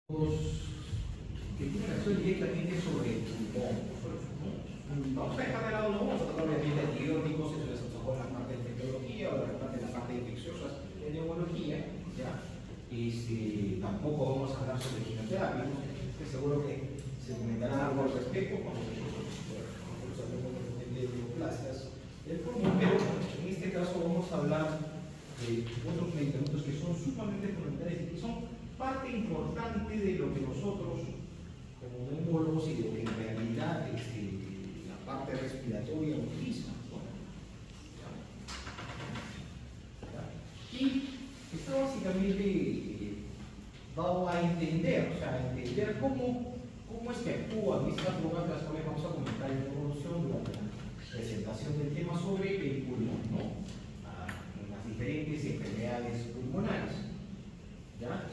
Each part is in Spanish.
que tienen acción directamente sobre el pulmón. Vamos a dejar de lado, no vamos a tratar obviamente antibióticos, eso ya se tocó en la parte de tecnología o en la parte de infecciosas de neumología, ¿ya? Tampoco vamos a hablar sobre quimioterapia, que seguro que se comentará algo al respecto cuando hablemos de neoplasias del pulmón, pero en este caso vamos a hablar de otros medicamentos que son sumamente fundamentales y que son parte importante de lo que nosotros, como neumólogos y de lo que en realidad la parte respiratoria utiliza, ¿no? Y está básicamente dado a entender, o sea, entender cómo es que actúan estas drogas, las cuales vamos a comentar en evolución durante la presentación del tema sobre el pulmón, ¿no? En las diferentes enfermedades pulmonares, ¿ya?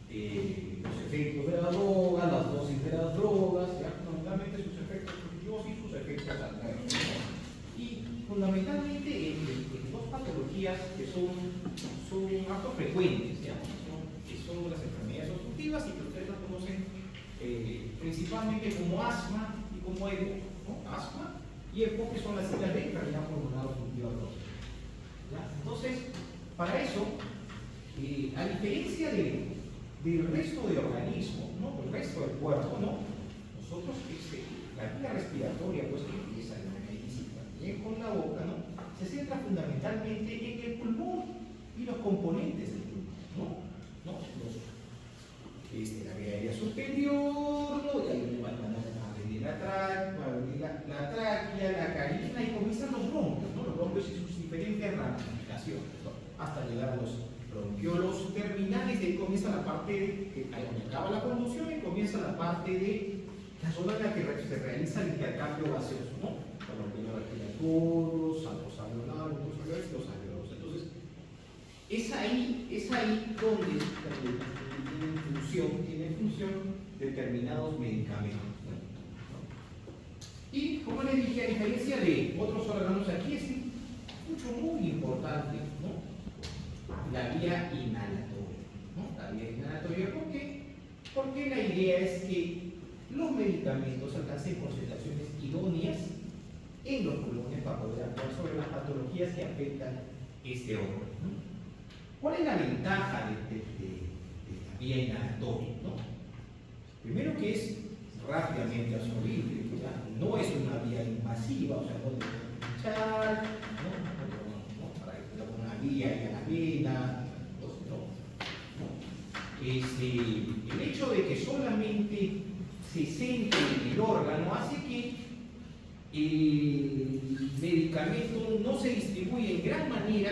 Los efectos de la droga, las dosis de las drogas, ¿ya? Fundamentalmente sus efectos positivos y sus efectos adversos, ¿no? Y fundamentalmente en dos patologías que son harto frecuentes, ¿ya? Que son las enfermedades obstructivas y que ustedes las conocen principalmente como asma y como EPO, ¿no? Asma y EPO, que son las siglas de enfermedad pulmonar obstructiva crónica, ¿ya? Entonces, para eso, a diferencia del resto del organismo, ¿no? El resto del cuerpo, ¿no? Nosotros, la vía respiratoria, pues que empieza en la nariz y también con la boca, ¿no? Se centra fundamentalmente en el pulmón y los componentes del pulmón, ¿no? La vía aérea superior, ¿no? Y ahí van a venir la tráquea, la carina, y comienzan los bronquios, ¿no? Los bronquios y sus diferentes ramificaciones, ¿no? Hasta llegar a los bronquiolos terminales. De ahí comienza la parte donde acaba la conducción y comienza la parte de la zona en la que se realiza el intercambio gaseoso, ¿no? Los bronquiolos respiratorios, los alveolares, los alveolos. Entonces, es ahí donde tiene en función determinados medicamentos, ¿no? Y como les dije, a diferencia de otros órganos, aquí es muy importante, ¿no? La vía inhalatoria, ¿no? La vía inhalatoria, ¿por qué? Porque la idea es que los medicamentos alcancen concentraciones idóneas en los pulmones para poder actuar sobre las patologías que afectan este órgano, ¿no? ¿Cuál es la ventaja de la vía inhalatoria, ¿no? Primero, que es rápidamente absorbible, ¿ya? No es una vía invasiva, o sea, no le pueden pinchar, ¿no? Para que tenga una vía y a la vena, ¿no? El hecho de que solamente se centre en el órgano hace que el medicamento no se distribuye en gran manera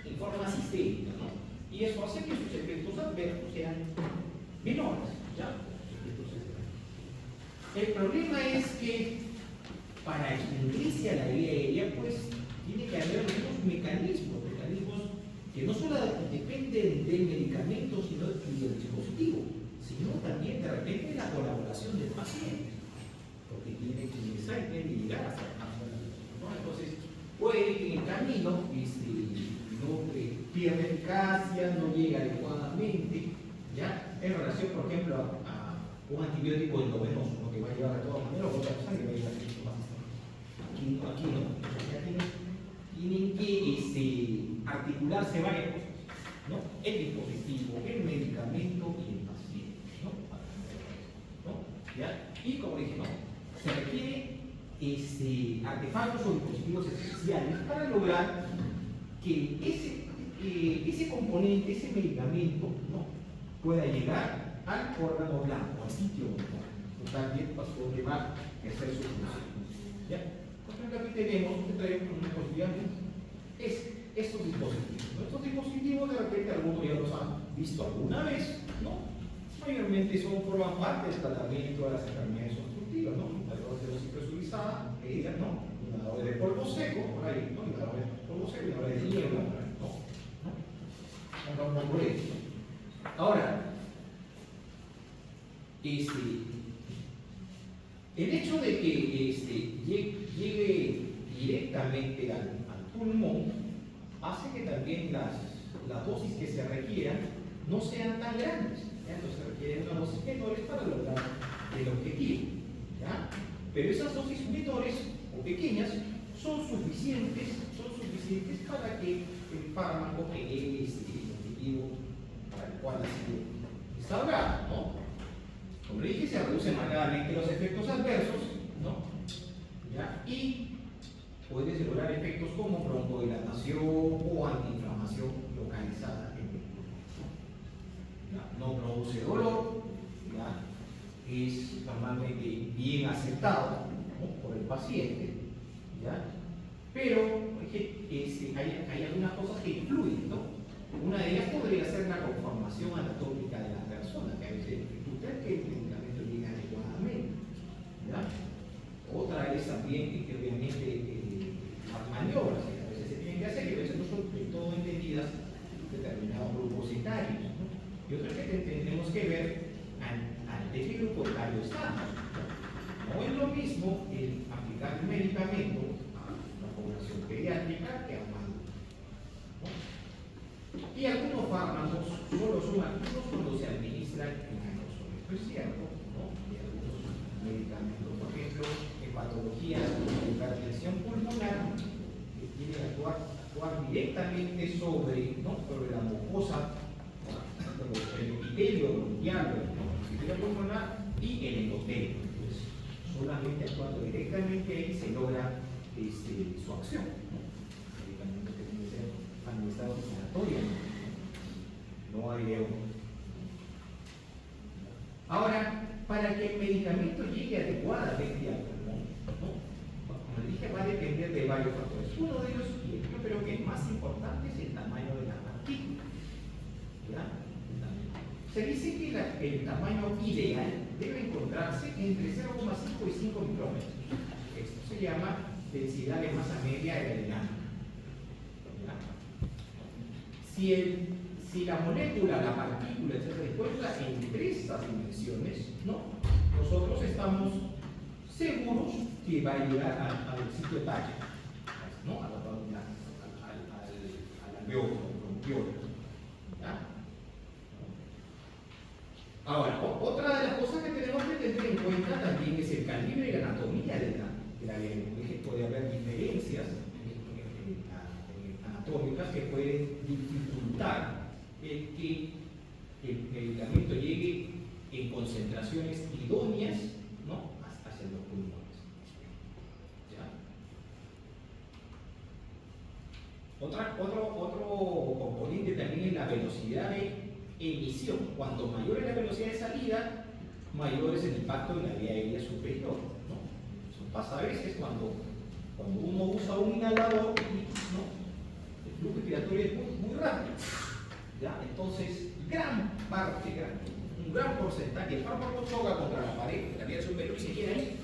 en forma sistémica, ¿no? Y eso hace que sus efectos adversos sean menores, ¿ya? El problema es que para que ingrese a la vía aérea, pues tiene que haber algunos mecanismos que no solo dependen del medicamento y del dispositivo, sino también de repente la colaboración del paciente, porque tiene que ingresar y tiene que llegar hasta la zona, ¿no? Entonces, puede que en el camino no pierda eficacia, no llega adecuadamente, ¿ya? En relación, por ejemplo, a un antibiótico endovenoso, ¿no? Que va a llevar de todas maneras otra cosa que va a llevar mucho más. Aquí no. Tienen que articularse varias cosas, ¿no? El dispositivo, el medicamento y el paciente, ¿no? ¿Ya? Y como dije, ¿no? Se requiere artefactos o dispositivos especiales para lograr que ese componente, ese medicamento, ¿no? Pueda llegar al órgano blanco, al sitio donde también donde va a hacer su función, ¿ya? Entonces aquí tenemos una posibilidad, estos dispositivos, ¿no? Estos dispositivos de repente algunos ya los han visto alguna vez, ¿no? Mayormente forman parte del tratamiento de las enfermedades obstructivas, ¿no? Inhaladores de dosis presurizada, ¿no? Inhaladores de polvo seco, por ahí, ¿no? Inhaladores de polvo seco, inhaladores de hielo, ¿no? Por ahí. Ahora, el hecho de que llegue directamente al pulmón hace que también las dosis que se requieran no sean tan grandes, ¿ya? Entonces requiere una dosis menores para lograr el objetivo, ¿ya? Pero esas dosis menores o pequeñas son suficientes para que el fármaco genere el objetivo para el cual ha sido instaurado, ¿no? Como dije, se reducen marcadamente los efectos adversos, ¿no? ¿Ya? Y puedes lograr efectos como broncodilatación o antiinflamación localizada en el cuerpo. ¿Ya? No produce dolor, ¿ya? Es normalmente bien aceptado, ¿no?, por el paciente, ¿ya? Pero hay algunas cosas que influyen, ¿no? Una de ellas podría ser la conformación anatómica de la persona, que a veces dificulta que el medicamento llegue adecuadamente, ¿ya? Otra es también que obviamente las maniobras que a veces se tienen que hacer y a veces no son del todo entendidas determinados grupos etarios, ¿no? Y otra es que tenemos que ver ante qué grupo etario estamos, ¿no? No es lo mismo el aplicar un medicamento a la población pediátrica que a un adulto, ¿no? Y algunos fármacos solo son activos cuando se administran en aerosol. Esto es cierto, ¿no? Y algunos medicamentos, por ejemplo, en patologías como la hipertensión pulmonar, que tienen que actuar directamente sobre, ¿no?, sobre la mucosa, el epitelio bronquial, ¿no?, el epitelio pulmonar y el endotelio. Entonces, solamente actuando directamente ahí se logra su acción, ¿no? El medicamento que tiene que ser administrado inhalatoriamente, no hay de uno. Ahora, para que el medicamento llegue adecuadamente al pulmón, ¿no?, como les dije, va a depender de varios factores. Uno de ellos, y yo creo que el más importante, es el tamaño de la partícula, ¿ya? Se dice que el tamaño ideal debe encontrarse entre 0,5 y 5 micrómetros. Esto se llama densidad de masa media aerodinámica, ¿ya? Si la molécula, la partícula, etc., se encuentra entre estas dimensiones, ¿no?, nosotros estamos seguros que va a llegar al sitio talle, ¿no?, al alveolo, ¿ya? Ahora, otra de las cosas que tenemos que tener en cuenta también es el calibre y la anatomía de la lengua. Puede haber diferencias anatómicas que pueden dificultar que el medicamento llegue en concentraciones idóneas, ¿no?, hacia los pulmones, ¿ya? Otro componente también es la velocidad de emisión. Cuanto mayor es la velocidad de salida, mayor es el impacto en la vía aérea superior, ¿no? Eso pasa a veces cuando uno usa un inhalador, ¿no?, el flujo respiratorio es muy rápido, ¿ya? Entonces, un gran porcentaje del fármaco choca contra la pared de la vía superior y se queda ahí.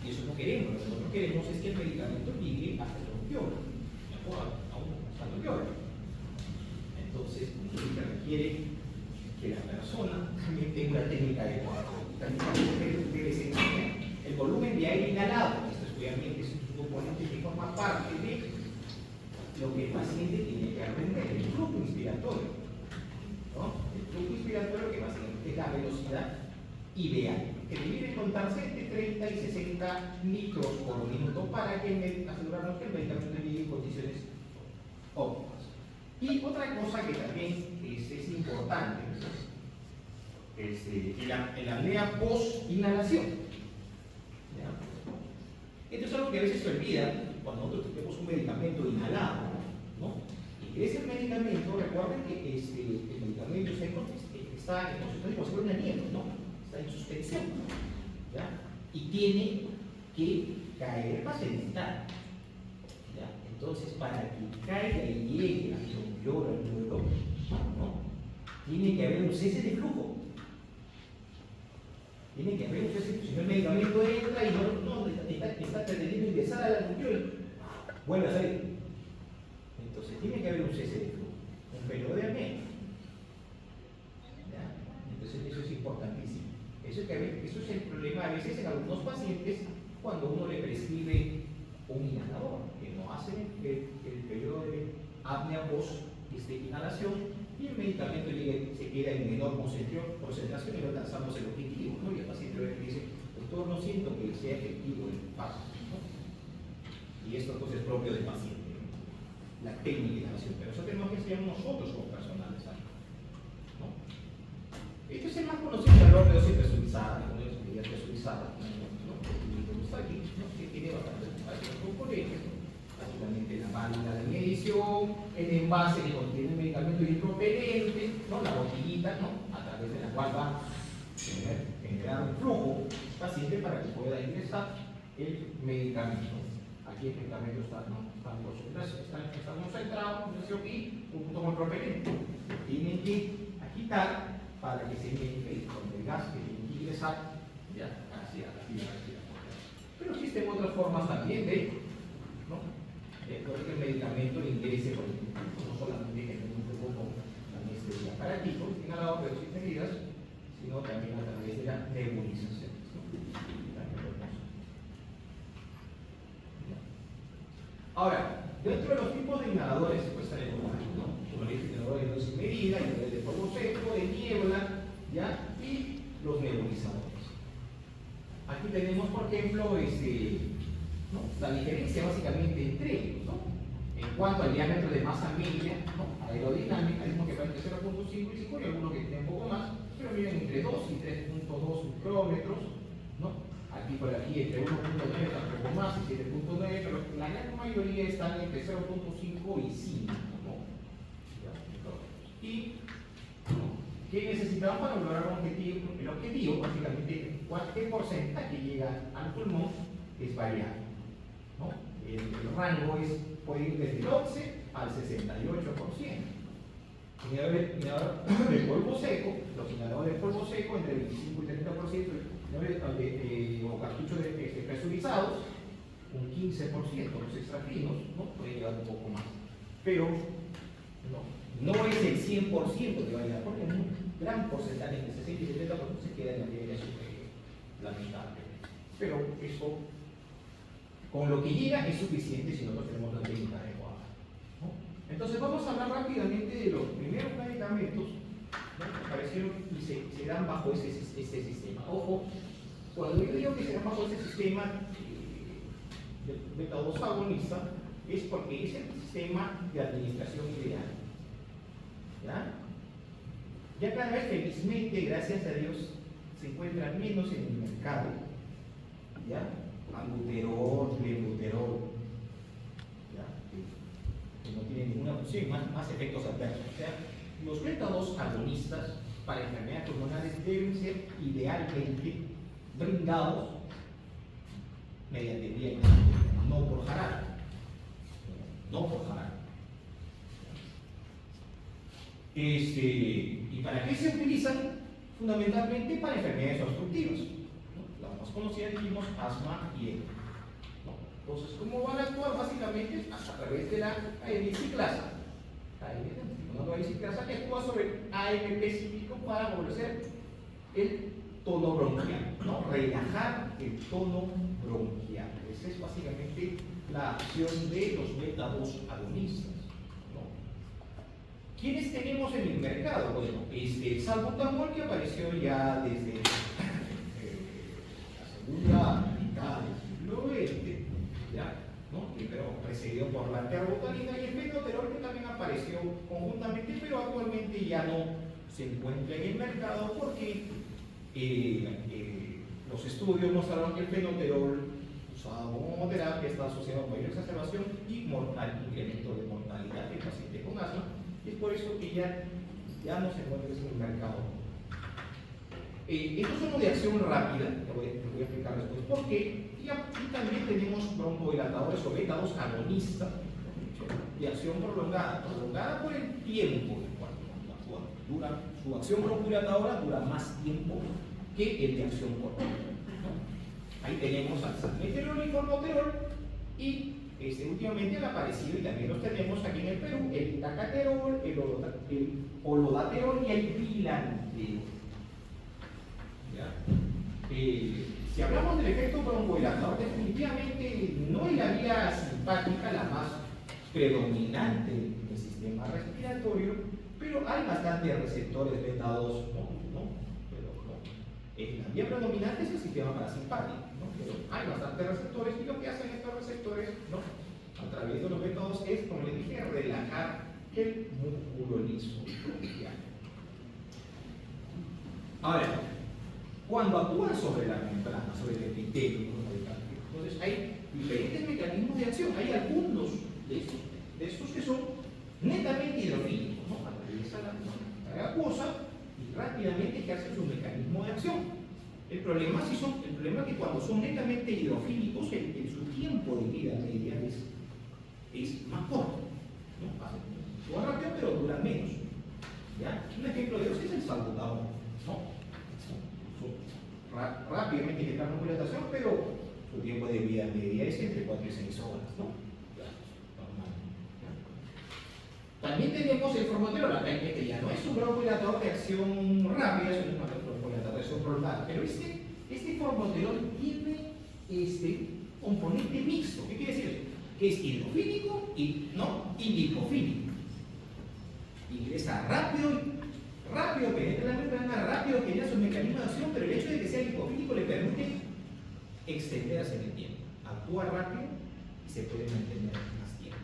Y eso no queremos. Lo que nosotros queremos es que el medicamento llegue hasta el bronquiolo, hasta el bronquiolo. Entonces, se requiere que la persona también tenga una técnica adecuada. También debe ser el volumen de aire inhalado. Esto obviamente es un componente que forma parte de lo que el paciente tiene que aprender, el flujo inspiratorio, ¿no? El flujo inspiratorio, que básicamente es la velocidad ideal, que debe contarse entre 30 y 60 litros por minuto para que asegurarnos que el medicamento llegue en condiciones óptimas. Y otra cosa que también es importante es la apnea post-inhalación. Esto es algo que a veces se olvida cuando nosotros tenemos un medicamento inhalado, ¿no? Y ese medicamento, recuerden que el medicamento está en concentración como si fuera una nieve, ¿no? Está en suspensión, ¿ya? Y tiene que caer para sedimentar, ¿ya? Entonces, para que caiga y llegue al bronquiolo, ¿no?, tiene que haber un cese de flujo. Tiene que haber un cese de flujo. Si no, el medicamento entra y no está pretendiendo ingresar al bronquiolo, vuelve a salir. Entonces, tiene que haber un cese de flujo, un periodo de apnea. ¿Ya? Entonces, eso es importantísimo. Eso es el problema a veces en algunos pacientes cuando uno le prescribe un inhalador, que no hace el periodo de apnea post inhalación y el medicamento se queda en menor concentración y no alcanzamos el objetivo, ¿no? Y el paciente dice, doctor, no siento que sea efectivo el paso, ¿no? Y esto pues es propio del paciente, ¿no? La técnica de inhalación, pero eso tenemos que enseñar nosotros como personal de salud, ¿no? Este es el más conocido, el overdose presurizada, ¿no? Es medida presurizada, ¿no? Y está aquí, ¿no? Que tiene bastantes componentes, ¿no? Básicamente la válvula de medición, el envase que contiene el medicamento hidropelente, ¿no? La botellita, ¿no? A través de la cual va a generar un flujo paciente para que pueda ingresar el medicamento. Aquí el medicamento está concentrado, y junto con el propelente. Tienen que agitar para que se mezcle con el gas que tiene que ingresar ya hacia la fila respiratoria. Pero existen otras formas también de, ¿no? Que el medicamento ingrese por el intestino, no solamente que tenga un flujo con anestesia aparatito, inhalado, pero sin medidas, sino también a través de la nebulización, ¿no? Ahora, dentro de los tipos de inhaladores, pues tenemos, ¿no? Los inhaladores de dosis medida, inhaladores de polvo seco, de niebla, ¿ya? Y los nebulizadores. Aquí tenemos, por ejemplo, ¿no? La diferencia básicamente entre ellos, ¿no? En cuanto al diámetro de masa media, ¿no? Aerodinámica, mismo que va entre 0.5 y 5, y algunos que tienen un poco más, pero miden entre 2 y 3.2 micrómetros, ¿no? Aquí por aquí entre 1.9, un poco más, y 7.9, pero la gran mayoría están entre 0.5 y 5, ¿no? Y ¿qué necesitamos para lograr un objetivo? El objetivo, básicamente, qué porcentaje llega al pulmón es variable, ¿no? El rango puede ir desde el 11 al 68%. Inhalador de polvo seco, los inhaladores de polvo seco entre 25 y 30%, o cartuchos presurizados, un 15%, los extrafinos, ¿no? Pueden llegar un poco más. Pero no es el 100% que va a llegar, porque un gran porcentaje, entre 60 y 70% se queda en la media superior, lamentablemente. Pero eso, con lo que llega, es suficiente si nosotros tenemos la técnica adecuada, ¿no? Entonces vamos a hablar rápidamente de los primeros medicamentos, ¿no? Que aparecieron y se dan bajo este sistema. Ojo, cuando yo digo que se dan bajo este sistema de beta-2 agonista, es porque es el sistema de administración ideal. Ya cada vez, felizmente, gracias a Dios, se encuentran menos en el mercado. ¿Ya? Albuterol, clenbuterol, que no tienen ninguna función, más efectos adversos. O sea, los beta-2 agonistas para enfermedades pulmonares deben ser idealmente brindados mediante vía inhalatoria, no por jarabe. No por jarabe. ¿Y para qué se utilizan? Fundamentalmente para enfermedades obstructivas, ¿no? La más conocida, dijimos, asma y EPO, ¿no? Entonces, ¿cómo van a actuar? Básicamente a través de la AMP ciclasa. Una ciclasa que actúa sobre AMP cíclico para favorecer el tono bronquial, ¿no? Relajar el tono bronquial. Esa es básicamente la acción de los beta-2 agonistas. ¿Quiénes tenemos en el mercado? Bueno, el salbutamol, que apareció ya desde la segunda mitad del siglo XX, ¿ya? ¿No? Pero precedido por la terbotalina, y el fenoterol, que también apareció conjuntamente, pero actualmente ya no se encuentra en el mercado porque los estudios mostraron que el fenoterol usado como terapia está asociado a mayor exacerbación y incremento de mortalidad del paciente con asma. Es por eso que ya no se encuentra en el mercado. Estos son de acción rápida, te voy a explicar después por qué. Y también tenemos broncodilatadores o beta-2 agonistas de acción prolongada por el tiempo en cuanto actúa. Su acción broncodilatadora dura más tiempo que el de acción corta, ¿no? Ahí tenemos al salmeterol y formoterol, y últimamente han aparecido, y también los tenemos aquí en el Perú, el itacaterol, el olodaterol y el bilanterol. Si hablamos del efecto broncodilatador, definitivamente no es la vía simpática la más predominante del sistema respiratorio, pero hay bastantes receptores beta 2, pero la vía predominante es el sistema parasimpático, pero hay bastantes receptores y lo que hacen estos receptores, a través de los beta 2 es, como les dije, relajar el músculo liso bronquial. Ahora, cuando actúan sobre la membrana, sobre el epitelio, entonces hay diferentes mecanismos de acción. Hay algunos de estos que son netamente hidrofílicos, atraviesan la acuosa y rápidamente ejercen su mecanismo de acción. El problema es que cuando son netamente hidrofílicos, su tiempo de vida media es más corto. Actúan rápido, pero duran menos. ¿Ya? Un ejemplo de eso es el salbutamol. Rápidamente genera vascularización, pero su tiempo de vida media es entre 4 y 6 horas, También tenemos el formoterol, acá que ya no es un broncohilatador de acción rápida, es un broncohilatador de acción prolongada, pero este formoterol tiene componente mixto. ¿Qué quiere decir eso? Que es hidrofílico y lipofílico. Ingresa rápido penetra la membrana, rápido genera su mecanismo de acción, pero el hecho de que sea lipofílico le permite extenderse en el tiempo. Actúa rápido y se puede mantener más tiempo.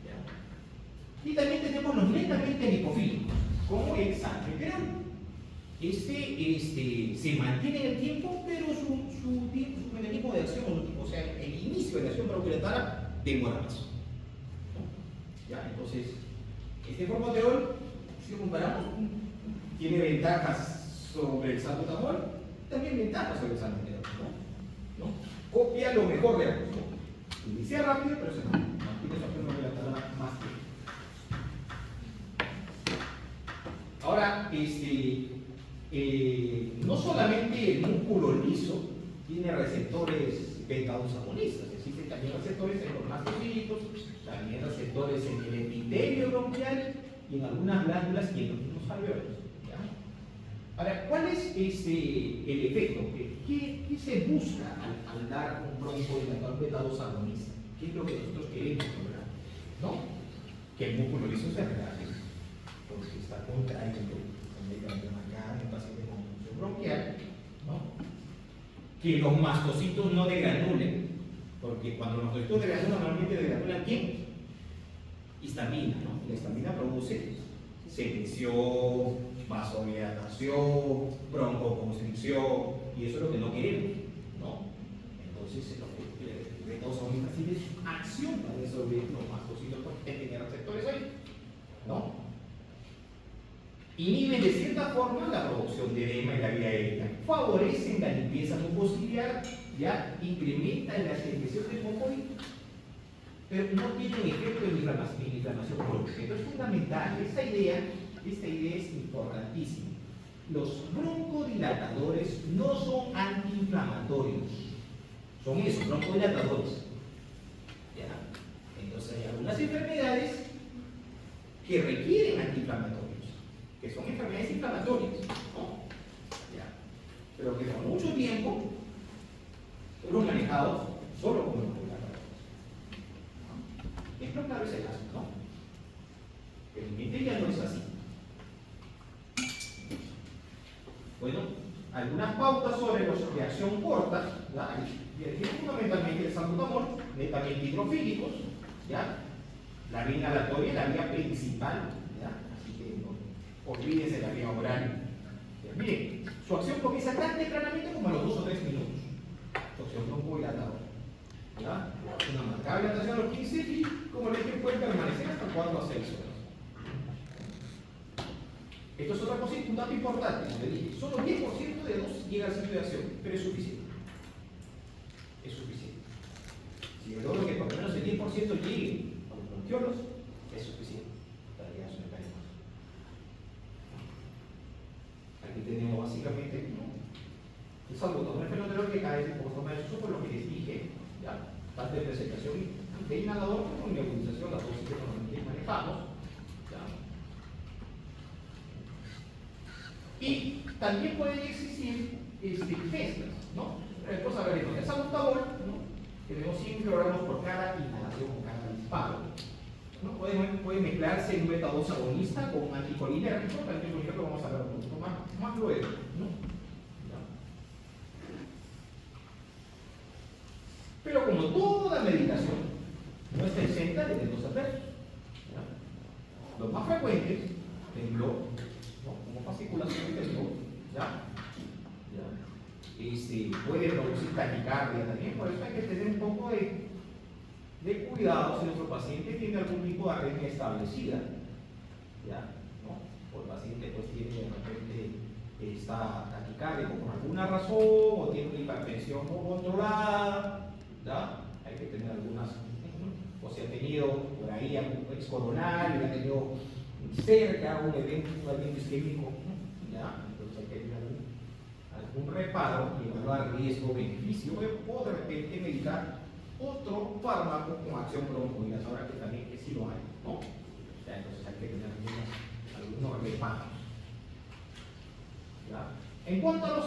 ¿Ya? Y también tenemos los netamente lipofílicos, como el salmeterol. Se mantiene en el tiempo, pero su mecanismo de acción, o sea, el inicio de la acción bronquiolatoria demora más. ¿Ya? Entonces, este formoterol, si comparamos, tiene ventajas sobre el salbutamol, también ventajas sobre el salmeterol. Copia lo mejor de ambos. Inicia rápido, pero se mantiene su acción bronquiolatoria más tiempo. Ahora, no solamente el músculo liso tiene receptores beta 2 agonistas, existen también receptores en los mastocitos, también receptores en el epitelio bronquial y en algunas glándulas y en los mismos alveolos. Ahora, ¿cuál es el efecto? ¿Qué se busca al dar un broncohilatador beta 2 agonista? ¿Qué es lo que nosotros queremos lograr? Que el músculo liso se relaje, porque está contraído. En paciente con función bronquial, que los mastocitos no degranulen, porque cuando los mastocitos degranulan, normalmente degranulan ¿quién? Histamina, La histamina produce secreción, vasodilatación, broncoconstricción, y eso es lo que no queremos, Entonces, el beta 2 agonista tiene acción para resolver los mastocitos porque tienen receptores ahí, Inhiben de cierta forma la producción de edema en la vía aérea, favorecen la limpieza mucociliar, incrementan la secreción de mucoide, pero no tienen efecto en inflamación crónica. Esto es fundamental, esta idea es importantísima. Los broncodilatadores no son antiinflamatorios, son esos broncodilatadores. Entonces hay algunas enfermedades que requieren antiinflamatorios, que son enfermedades inflamatorias, pero que por mucho tiempo fueron manejados solo como broncohilatadores. Esto, claro, es el caso, El ya no es así. Bueno, algunas pautas sobre los de acción corta, tienen fundamentalmente el salbutamol, netamente hidrofílicos, la vía inhalatoria, la vía principal, así que olvídense la vía oral. Miren, su acción comienza tan tempranamente como a los 2 o 3 minutos. Su acción broncohilatadora. Una marcada dilatación a los 15 y, como les dije, puede permanecer hasta 4 a 6 horas. Esto es otra cosa, un dato importante, como les dije. Solo 10% de dosis llega al sitio de acción, pero es suficiente. Es suficiente. Si logro que por lo menos el 10% llegue a los bronquiolos, es suficiente para llegar a su mecanismo. Aquí tenemos básicamente el salbutamol fenoterol que cae en forma de por lo que les dije, parte de presentación de inhalador con nebulización, la dosis que normalmente manejamos. Y también pueden existir mezclas, Entonces, a ver, el salbutamol, tenemos 100 kilogramos por cada inhalación o cada disparo. ¿no? Puede mezclarse un beta 2 agonista con un anticolinérgico, el anticolinérgico vamos a ver un poquito más luego, ¿no? ¿Ya? Pero como toda medicación no está exenta de eventos adversos, ¿ya? Los más frecuentes, temblor, ¿no? Como fasciculación de temblor, ¿ya? Puede producir taquicardia también, por eso hay que tener un poco de cuidado si nuestro paciente tiene algún tipo de arritmia establecida, ¿ya? ¿No? O el paciente pues tiene de repente está taquicárdico por alguna razón o tiene una hipertensión no controlada, ¿ya? Hay que tener algunas, o si ha tenido por ahí algún ex coronario, ha tenido cerca un evento isquémico, ¿ya? Entonces hay que tener algún reparo y evaluar riesgo-beneficio o de repente medicar otro fármaco con acción broncohilatadora que también que sí lo hay, ¿no? Ya, entonces hay que tener algunos reparos. ¿Ya? En cuanto a los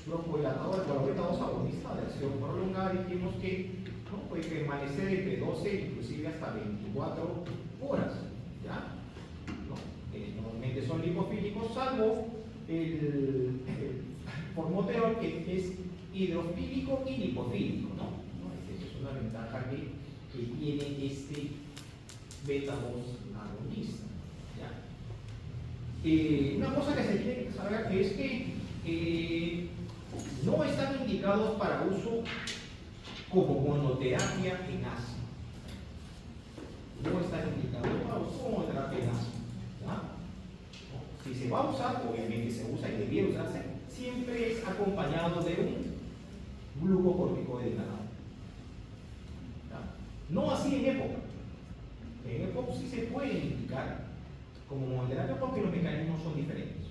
broncohilatadores, o los beta 2 agonistas de acción prolongada, dijimos que ¿no? puede permanecer entre 12 inclusive hasta 24 horas, ¿ya? ¿No? Normalmente son lipofílicos, salvo el formoterol, que es hidrofílico y lipofílico, ¿no? Esa es una ventaja que tiene este beta 2 agonista, ¿ya? Una cosa que se tiene que saber es que no están indicados para uso como monoterapia en asma. No están indicados para uso como monoterapia en asma, ¿ya? Si se va a usar, obviamente se usa y debiera usarse, siempre es acompañado de un glucocorticoide inhalado. No así en EPOC. En EPOC sí se puede indicar como monoterapia porque los mecanismos son diferentes.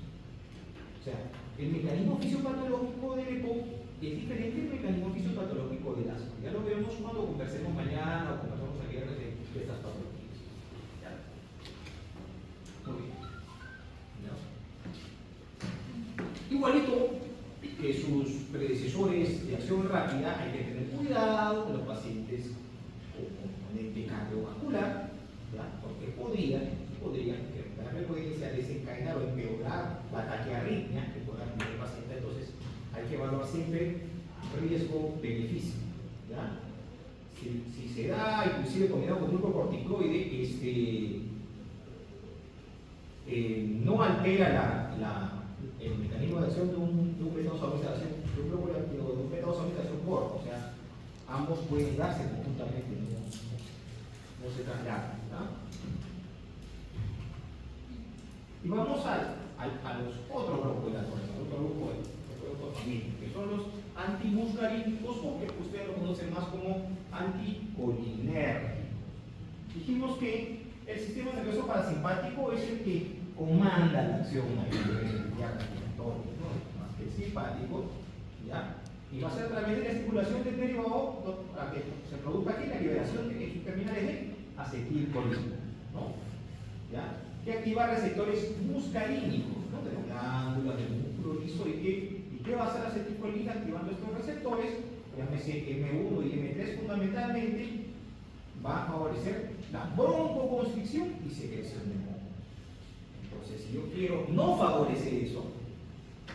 O sea, el mecanismo fisiopatológico del EPOC es diferente del mecanismo fisiopatológico del asma. Ya lo veremos cuando conversemos mañana o conversemos el viernes de estas patologías. ¿Ya? Muy bien. ¿Ya? Igualito que sus predecesores de acción rápida, hay que tener cuidado con los pacientes con componente cardiovascular, ¿ya? Porque podrían desencadenar o empeorar la taquiarritmia que pueda tener el paciente. Entonces hay que evaluar siempre riesgo-beneficio, ¿ya? Si se da inclusive combinado con glucocorticoide, no altera el mecanismo de acción de un beta 2 agonista de un beta 2 agonista de acción corta, o sea, ambos pueden darse conjuntamente, no se trasladan, ¿ya? Y vamos a los otros broncohilatadores, al otro grupo de familia, que son los antimuscarínicos, o que ustedes lo conocen más como anticolinérgicos. Dijimos que el sistema nervioso parasimpático es el que comanda la acción a nivel respiratorio, ¿no? Más que el simpático, ¿ya? Y va a ser a través de la estimulación del derivado para que se produzca aquí la liberación de sus terminales de acetilcolina, ¿no? ¿Ya? Que activa receptores muscarínicos, ¿no? De las glándulas, del músculo liso. ¿Y qué va a hacer la acetilcolina activando estos receptores? Llámese M1 y M3 fundamentalmente, va a favorecer la broncoconstricción y secreción de moco. Entonces, si yo quiero no favorecer eso,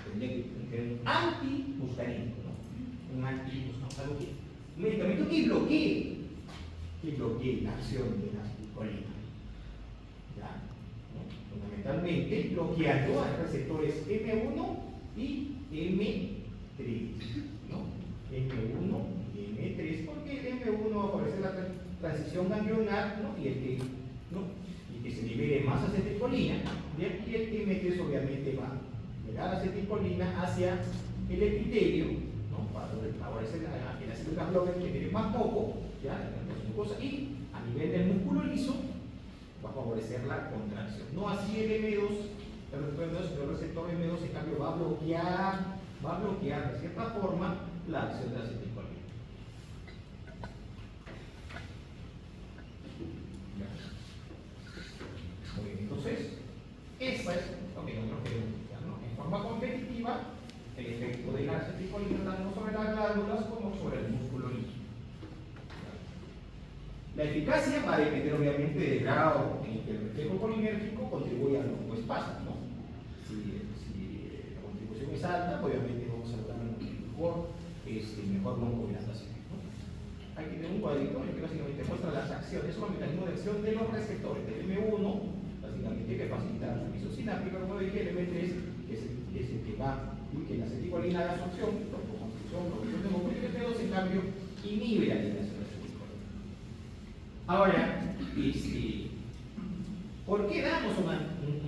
tendría que tener un antimuscarínico, ¿no? Un antimuscarínico, un medicamento que bloquee la acción de la acetilcolina. ¿Ya? ¿No? Fundamentalmente bloqueando a receptores M1 y M3, ¿no? M1 y M3, porque el M1 va a favorecer la transición ganglionar, ¿no? Y que se libere más acetilcolina, y el M3 obviamente va a liberar acetilcolina hacia el epitelio, ¿no? Para favorecer el ácido ganglionar que tiene más poco, ¿ya? Y a nivel del músculo liso va a favorecer la contracción. No así el M2, el receptor M2 en cambio va a bloquear de cierta forma la acción de acetilcolina. Muy bien, entonces, esa es lo que nosotros queremos estudiar, ¿no? En forma competitiva, el efecto de la acetilcolina tanto sobre las glándulas como sobre el músculo liso. La eficacia va a depender obviamente del grado en que el reflejo colinérgico contribuye a lo que pues pasa, ¿no? Si la contribución es alta, obviamente vamos a lograr mejor broncodilatación, ¿no? Hay que tener un cuadrito en el que básicamente muestra las acciones o el mecanismo de acción de los receptores del M1, básicamente que facilita la transmisión sináptica, como dije, el M3 es el que va que la acetilcolina haga su acción, producción de hemoglobina, y el M2 en cambio inhibe la liberación de acetilcolina. Ahora, ¿por qué damos un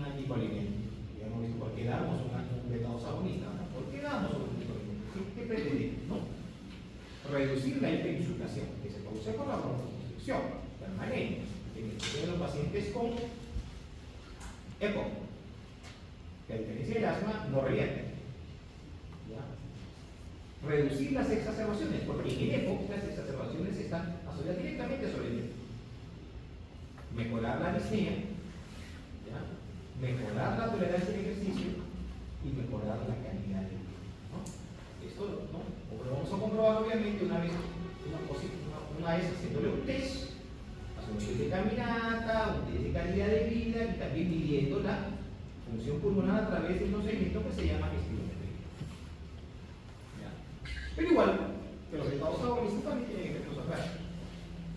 anticolinérgico? Ya hemos visto por qué damos un beta-2 agonista. ¿Por qué damos un anticolinérgico? ¿Qué pretendemos? ¿No? Reducir la hiperinsulictación que se produce por la broncoconstricción permanente en los pacientes con EPOC, que a diferencia del asma no revierte. Reducir las exacerbaciones, porque en EPOC las exacerbaciones están asociadas directamente sobre el EPOC. Mejorar la disnea, mejorar la tolerancia al ejercicio y mejorar la calidad de vida, ¿no? Esto, ¿no? Lo vamos a comprobar obviamente una vez haciéndole un test, haciendo un test de caminata, un test de calidad de vida y también midiendo la función pulmonar a través de un procedimiento que se llama espirometría. Pero igual, que los beta-2 agonistas también tienen efectos adversos,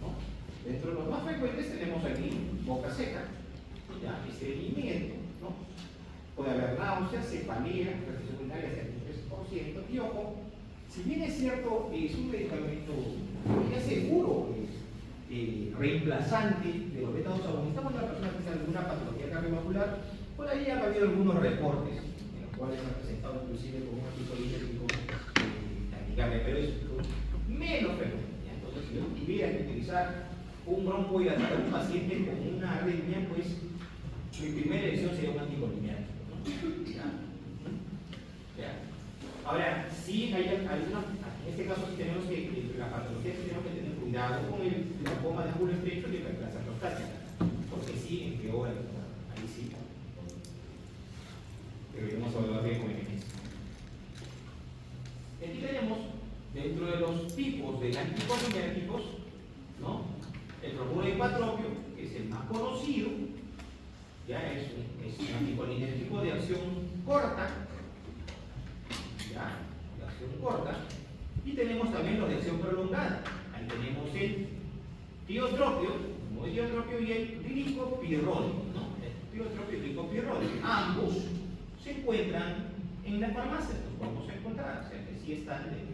¿no? Dentro de los más frecuentes tenemos aquí boca seca, estreñimiento, ¿no? Puede haber náuseas, cefalea, retención urinaria hasta el 3%, y ojo, si bien es cierto, es un medicamento ya seguro, reemplazante de los beta-2 agonistas cuando la persona tiene alguna patología cardiovascular, por ahí ha habido algunos reportes en los cuales se han presentado inclusive con un anticolínérgico pero es menos frecuente. Entonces, si yo tuviera que utilizar un broncohidrator para un paciente con una arritmia, pues mi primera elección sería un anticolinérgico, ¿no? Ahora, sí hay alguna, en este caso sí tenemos que la patología sí tenemos que tener cuidado con el linfoma de ángulo estrecho y la hiperplasia prostática, porque sí empeora, ahí sí. Pero vamos a hablar bien con el ejemplo. Aquí tenemos, dentro de los tipos de anticolinérgicos, ¿no? El bromuro hipatropio, que es el más conocido, ya es un anticolinérgico de acción corta, ya, de acción corta, y tenemos también los de acción prolongada. Ahí tenemos el tiotropio, y el glicopirrol, ¿no? El tiotropio y el glicopirrol, ambos se encuentran en la farmacia, los podemos encontrar, o sea que sí están el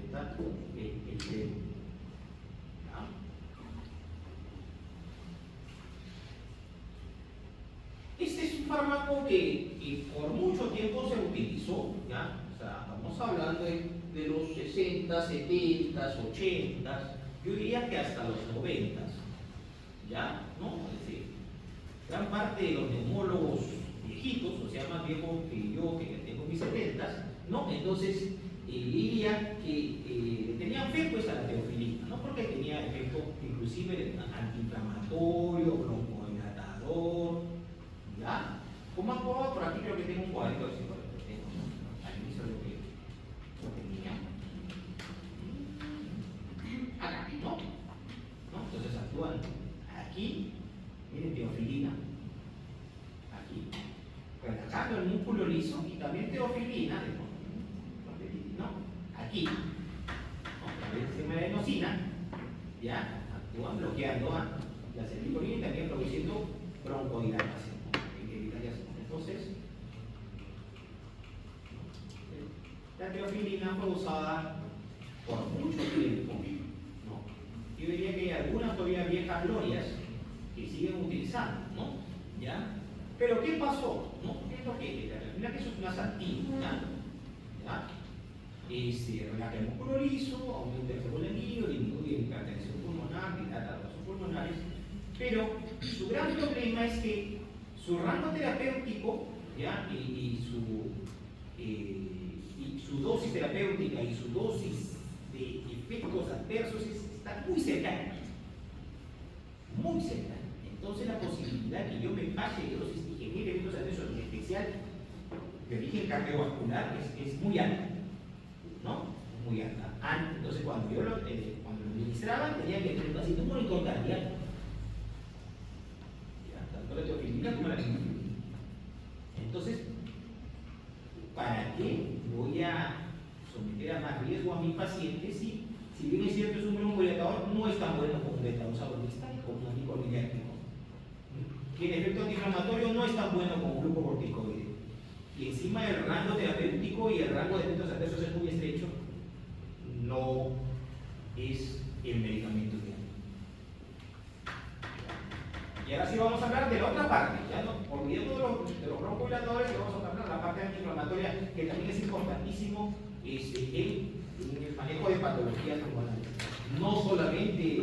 Este es un fármaco que por mucho tiempo se utilizó, ¿ya? O sea, estamos hablando de los 60, 70, 80, yo diría que hasta los 90, ¿ya? ¿No? Es decir, gran parte de los neumólogos viejitos, o sea, más viejos que yo, que tengo mis 70, ¿no? Entonces, diría que tenían fe pues a la teofilina, ¿no? Porque tenía efecto inclusive antiinflamatorio, broncodilatador, ¿ya? Como actuaba por aquí, creo que tengo un cuadrito de al inicio de lo que tenía. Acá, ¿no? Entonces actúan aquí, miren, teofilina, aquí, relajando el músculo liso y también teofilina, ¿no? Aquí, ¿no? También se me adenosina, ya, actúan bloqueando la acetilcolina y también produciendo broncodilatación, entonces la teofilina fue usada por mucho tiempo, ¿no? Yo diría que hay algunas todavía viejas glorias que siguen utilizando, ¿no? ¿Ya? Pero ¿qué pasó? ¿No? ¿Qué es lo que mira que eso es una santina, ¿ya? Relaja el músculo liso, aumenta el flujo sanguíneo, disminuye la hipertensión pulmonar, dilata los vasos pulmonares, pero su gran problema es que su rango terapéutico, ¿ya? Y su dosis terapéutica y su dosis de efectos adversos está muy cercana. Muy cercana. Entonces la posibilidad que yo me pase de dosis y genere efectos adversos, en especial de origen cardiovascular, es muy alta, ¿no? Muy alta. Entonces cuando lo administraban tenía que tener un paciente un monitor cardíaco, someter a más riesgo a mi paciente si bien es cierto es un broncodilatador, no es tan bueno como un beta-2-agonista y como un anticolinérgico. Y en efecto antiinflamatorio no es tan bueno como un glucocorticoide. Y encima el rango terapéutico y el rango de efectos adversos es muy estrecho, no es el medicamento ideal. Y ahora sí vamos a hablar de la otra parte, ya no olvidemos de los broncohilatadores, vamos a hablar de la parte antiinflamatoria, que también es importantísimo en el manejo de patologías pulmonares. No solamente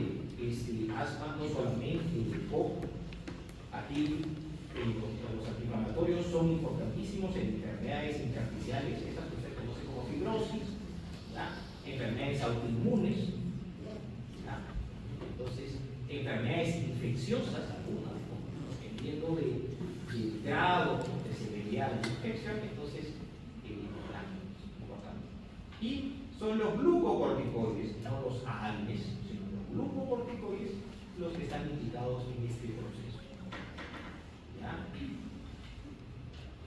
asma, no solamente POC, aquí los antiinflamatorios son importantísimos en enfermedades intersticiales, esas que se conocen como fibrosis, ¿ya? Enfermedades autoinmunes, ¿ya? Entonces, enfermedades infecciosas algunas, dependiendo del grado de severidad de la infección, entonces, importante. Y son los glucocorticoides, no los AINES, sino los glucocorticoides los que están indicados en este proceso. ¿Ya?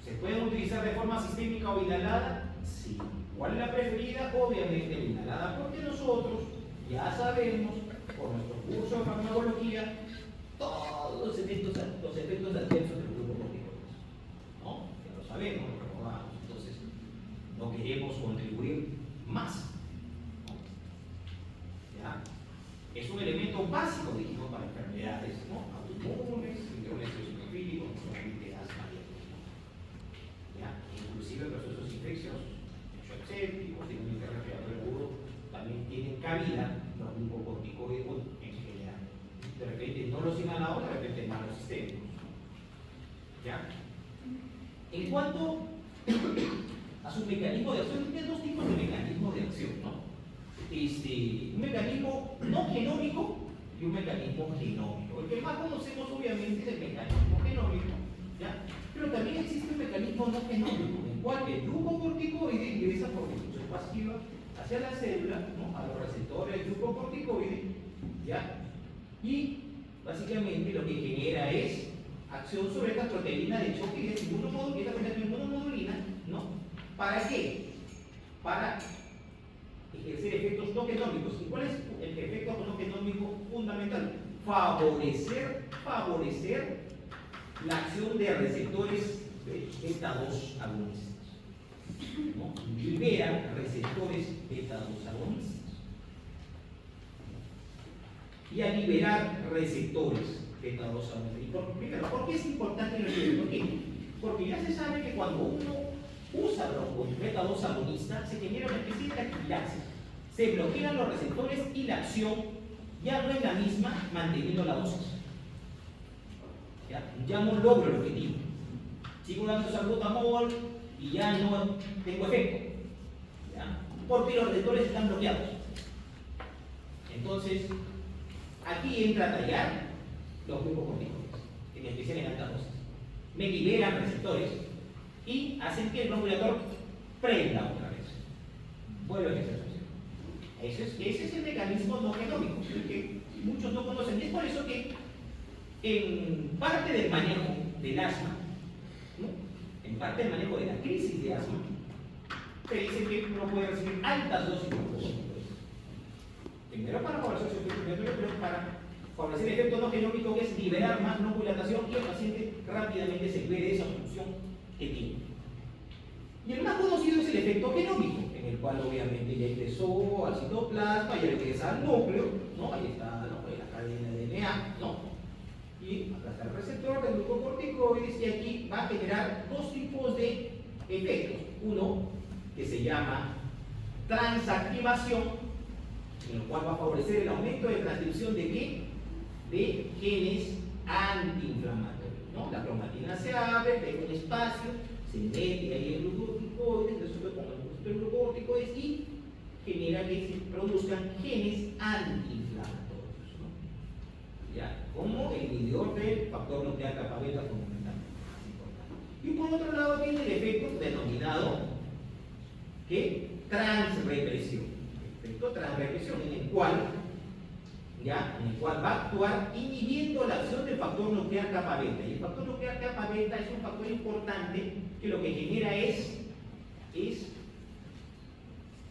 ¿Se pueden utilizar de forma sistémica o inhalada? Sí. ¿Cuál es la preferida? Obviamente la inhalada, porque nosotros ya sabemos, por nuestro curso de farmacología, todos los efectos adversos de los glucocorticoides. ¿No? Ya lo sabemos, lo recordamos. Entonces, no queremos contribuir más. ¿No? ¿Ya? Es un elemento básico, dijimos, para enfermedades, ¿no? Autoinmunes, síndromes eosinofílicos, no solamente asma y asma. ¿Ya? Inclusive procesos infecciosos, shock séptico, síndrome respiratorio agudo, también tienen cabida los glucocorticoides en general. De repente no los inhalados, de repente más los sistémicos. ¿Ya? En cuanto a su mecanismo de acción, tiene dos tipos de mecanismos de acción, ¿no? Un mecanismo no genómico y un mecanismo genómico. El que más conocemos obviamente es el mecanismo genómico, ¿ya? Pero también existe un mecanismo no genómico, en el cual el glucocorticoide ingresa por difusión pasiva hacia la célula, ¿no? A los receptores del glucocorticoide, ¿ya? Y básicamente lo que genera es acción sobre esta proteína de choque y esta inmunomodulina, ¿no? ¿Para qué? Para ejercer efectos no genómicos. ¿Y cuál es el efecto no genómico fundamental? Favorecer la acción de receptores beta-2 agonistas. ¿No? Liberan receptores beta-2 agonistas. Y a liberar receptores beta-2 agonistas. Primero, ¿por qué es importante lo que Porque ya se sabe que cuando uno usa los beta-2 agonistas, se genera una especie de taquilaxis. Se bloquean los receptores y la acción ya no es la misma manteniendo la dosis. Ya no logro el objetivo. Sigo dando salbutamol y ya no tengo efecto. ¿Ya? Porque los receptores están bloqueados. Entonces, aquí entra a tallar los glucocorticoides, en especial en alta dosis. Me liberan receptores y hacen que el broncohilatador prenda otra vez. Vuelve a ejercer su acción. Ese es el mecanismo no genómico, el que muchos no conocen. Y es por eso que en parte del manejo del asma, ¿no? En parte del manejo de la crisis de asma, se dice que uno puede recibir altas dosis de glucocorticoides. Primero para favorecer su efecto respiratorio, pero para favorecer el efecto no genómico, que es liberar más broncolatación y el paciente rápidamente se pierde esa función que tiene. Y el más conocido es el efecto genómico, en el cual obviamente ya ingresó al citoplasma, ya ingresa al núcleo, ¿no? Ahí está, ¿no? La cadena de DNA, ¿no? Y acá está el receptor de glucocorticoides y aquí va a generar dos tipos de efectos. Uno que se llama transactivación, en el cual va a favorecer el aumento de transcripción de ¿qué? De genes antiinflamatorios, ¿no? La cromatina se abre, deja un espacio, se mete ahí el glucocorticoides, resuelve con el glucocorticoides y genera que se produzcan genes antiinflamatorios, ¿no? ¿Ya? Como el inhibidor del factor nuclear kappa beta fundamentalmente. Y por otro lado tiene el efecto denominado ¿qué? Transrepresión. Efecto transrepresión, en el cual va a actuar inhibiendo la acción del factor nuclear kappa beta. Y el factor nuclear kappa beta es un factor importante que lo que genera es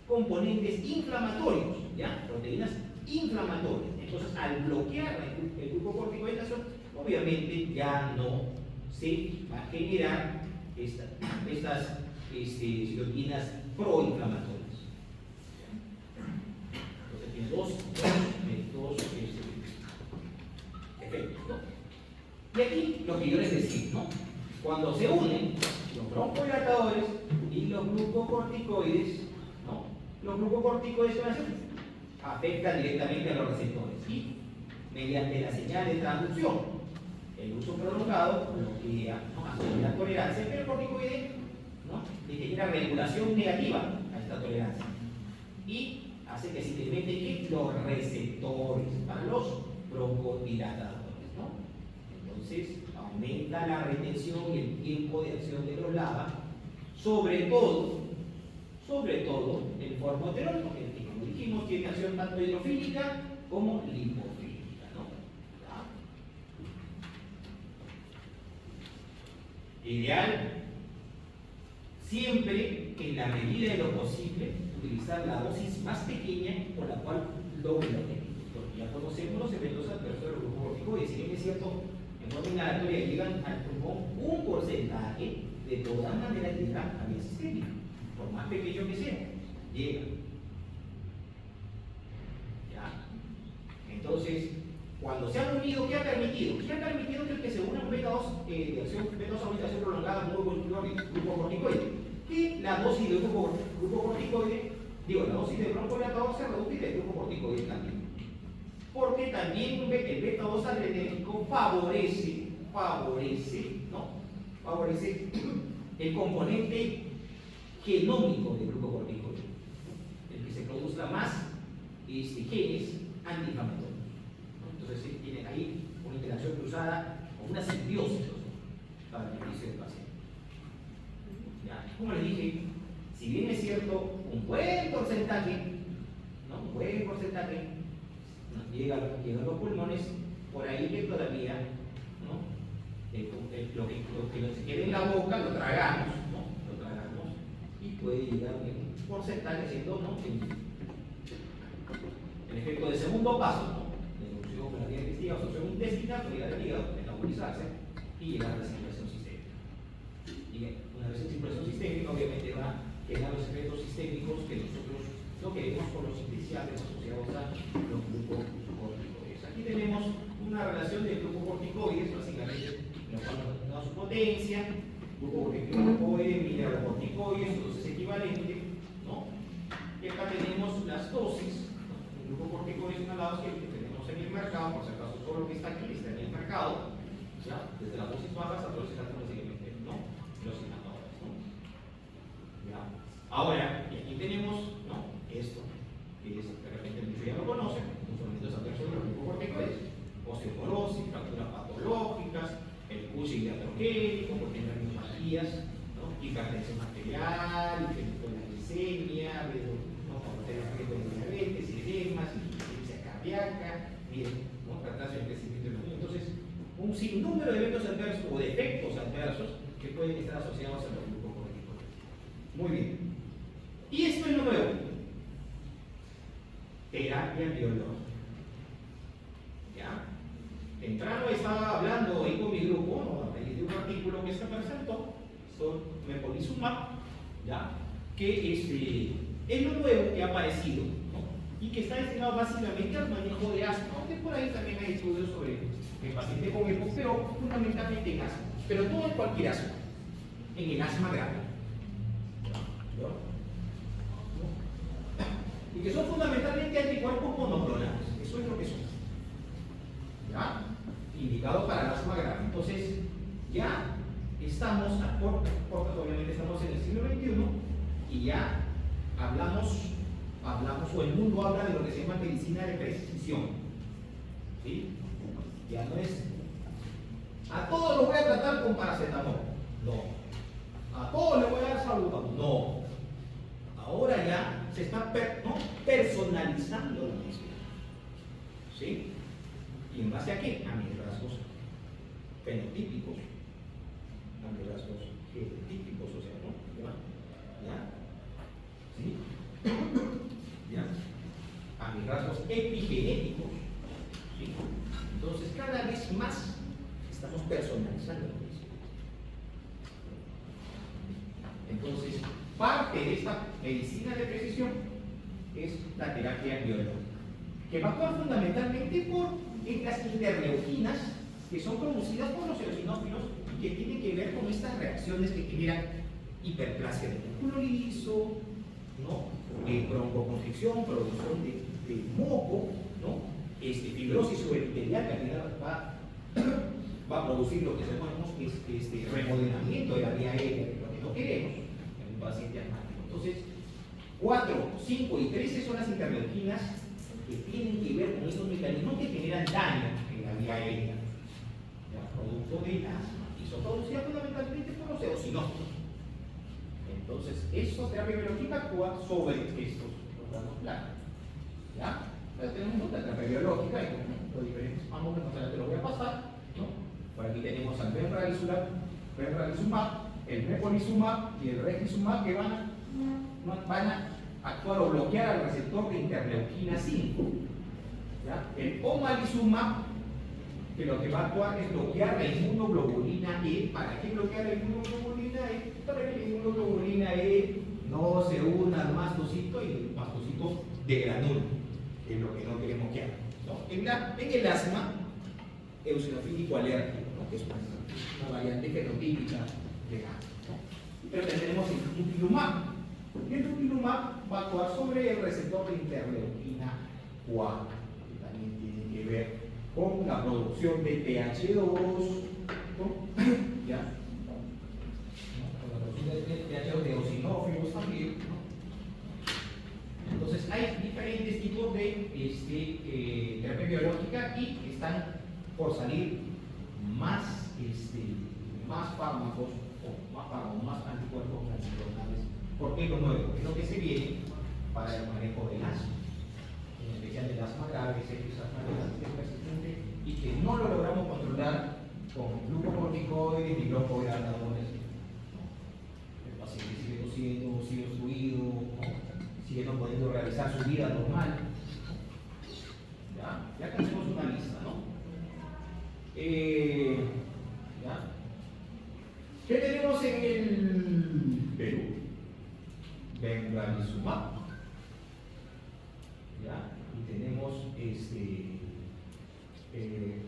componentes inflamatorios, ¿ya? Proteínas inflamatorias. Entonces, al bloquear el glucocorticoidación, obviamente ya no se va a generar estas citoquinas proinflamatorias. Entonces, tiene dos efectos, ¿no? Y aquí lo que yo les decía, ¿no? Cuando se unen los broncodilatadores y los glucocorticoides, ¿no? Los glucocorticoides afectan directamente a los receptores y mediante la señal de transducción, el uso prolongado bloquea, ¿no? Hace la tolerancia, pero el corticoide, ¿no? Le genera regulación negativa a esta tolerancia y hace que se incrementen los receptores para los broncodilatadores, ¿no? Entonces aumenta la retención y el tiempo de acción de los LABA, sobre todo el formoterol, porque como dijimos tiene acción tanto hidrofílica como lipofílica, ¿no? ¿Ya? Ideal, siempre en la medida de lo posible, utilizar la dosis más pequeña con la cual logre los efectos, porque ya conocemos los efectos adversos de los glucocorticoides. Si bien es cierto, en forma inhalatoria llegan al pulmón, un porcentaje de todas maneras llega a vía sistémica, por más pequeño que sea, llega. ¿Ya? Entonces, cuando se han unido, ¿qué ha permitido? ¿Qué ha permitido que se una un beta-2 de acción beta-2 prolongada con un glucocorticoide? Que la dosis de glucocorticoide, la dosis de broncodilatador se reduce y de glucocorticoide también. Porque también el beta-2 adrenérgico favorece, ¿no? Favorece el componente genómico del glucocorticoide, el que se produzca más genes antiinflamatorios. Entonces sí, tienen ahí una interacción cruzada o una simbiosis, ¿no? Para el beneficio del paciente. ¿Ya? Como les dije, si bien es cierto, un buen porcentaje, ¿no? Un buen porcentaje, ¿no? llega a los pulmones, por ahí que todavía, ¿no? Lo que se queda en la boca lo tragamos, ¿no? Lo tragamos y puede llegar a un porcentaje siendo, ¿no? El efecto de segundo paso, ¿no? Con la vía digestiva, absorción intestinal, puede llegar al hígado, metabolizarse y llegar a la circulación sistémica. Y una vez en circulación sistémica, obviamente va a generar los efectos sistémicos que nosotros no queremos con los iniciales asociados a los glucocorticoides. Aquí tenemos una relación de glucocorticoides, básicamente, en la cual nos da su potencia, glucocorticoide, mineralocorticoides, entonces es equivalente, ¿no? Y acá tenemos las dosis, ¿no? Glucocorticoides inhalados que tenemos en el mercado, por si acaso todo lo que está aquí está en el mercado, ¿ya? Desde las dosis bajas hasta los altos, básicamente, ¿no? Los inhaladores, ¿no? ¿Ya? Ahora, y aquí tenemos, ¿no? Esto, que es, de repente muchos ya lo conocen, los elementos adversos de los glucocorticoides: osteoporosis, fracturas patológicas, el Cushing iatrogénico, porque no hay neumopatías, ¿no? Hipertensión arterial, incremento de la glicemia, ¿no? Riesgo de diabetes, edemas, insuficiencia cardíaca, bien, ¿no? Retraso en crecimiento de los niños. Entonces, un sinnúmero de eventos adversos o de efectos adversos que pueden estar asociados a los glucocorticoides. Muy bien. Y esto es lo nuevo. Terapia biológica. ¿Ya? Temprano estaba hablando ahí con mi grupo, ¿no? A raíz de un artículo que se presentó sobre mepolizumab, ¿ya? Que es lo nuevo que ha aparecido, ¿no? Y que está destinado básicamente al manejo de asma, aunque por ahí también hay estudios sobre el paciente con EPOC, pero fundamentalmente en asma, pero no en cualquier asma, en el asma grave. ¿No? Y que son fundamentalmente anticuerpos monoclonales, eso es lo que son, ¿ya? Indicados para el asma grave. Entonces, ya estamos, obviamente estamos en el siglo XXI y ya hablamos, o el mundo habla de lo que se llama medicina de precisión. ¿Sí? Ya no es, a todos los voy a tratar con paracetamol. No. A todos les voy a dar salud. No. Ahora ya se está personalizando la medicina. ¿Sí? ¿Y en base a qué? A mis rasgos fenotípicos, a mis rasgos genotípicos, o sea, ¿no? ¿Ya? ¿Sí? ¿Ya? A mis rasgos epigenéticos. ¿Sí? Entonces, cada vez más estamos personalizando lo mismo. Entonces, parte de esta medicina de precisión es la terapia biológica, que va a actuar fundamentalmente en las interleuquinas que son producidas por los eosinófilos y que tienen que ver con estas reacciones que generan hiperplasia del músculo liso, ¿no? Broncoconstricción, producción de moco, ¿no? Fibrosis subepitelial que al final va a producir lo que llamamos remodelamiento de la vía aérea, que es lo que no queremos en un paciente asmático. Entonces, 4, 5 y 13 son las interleuquinas que tienen que ver con esos mecanismos que generan daño en la vía aérea, ya, producto del asma, y son producidas fundamentalmente por los eosinófilos. Entonces, esta terapia biológica actúa sobre estos órganos blancos. ¿Ya? Entonces tenemos otra terapia biológica y con los diferentes ángulos, no sé, te lo voy a pasar, ¿no? Por aquí tenemos al pembrolizumab, el mepolizumab y el regizumab que van a actuar o bloquear al receptor de interleuquina 5. ¿Ya? El omalizumab, que lo que va a actuar es bloquear la inmunoglobulina E. ¿Para qué bloquear la inmunoglobulina E? Para que la inmunoglobulina E no se una al mastocito y el mastocito de granula, que es lo que no queremos que haga, ¿no? En el asma eosinofílico alérgico, ¿no? Que es una variante fenotípica de asma, ¿no? Pero tenemos el dupilumab. Y el dupilumab va a actuar sobre el receptor de interleuquina 4, que también tiene que ver con la producción de TH2, ¿no? ¿Ya? Con la producción de TH2 de eosinófilos también, ¿no? Entonces hay diferentes tipos de terapia biológica y están por salir más fármacos o más anticuerpos anticoronales, porque es lo nuevo, es lo que se viene para el manejo del asma, en especial del asma grave, sepsis asmática persistente, y que no lo logramos controlar con glucocorticoides ni broncohidratadoras. El paciente sigue tosiendo, sigue obstruido, sigue no pudiendo realizar su vida normal. Ya conocemos una lista, ¿no? ¿Ya? ¿Qué tenemos en el Perú? Benralizumab, ¿ya? Y tenemos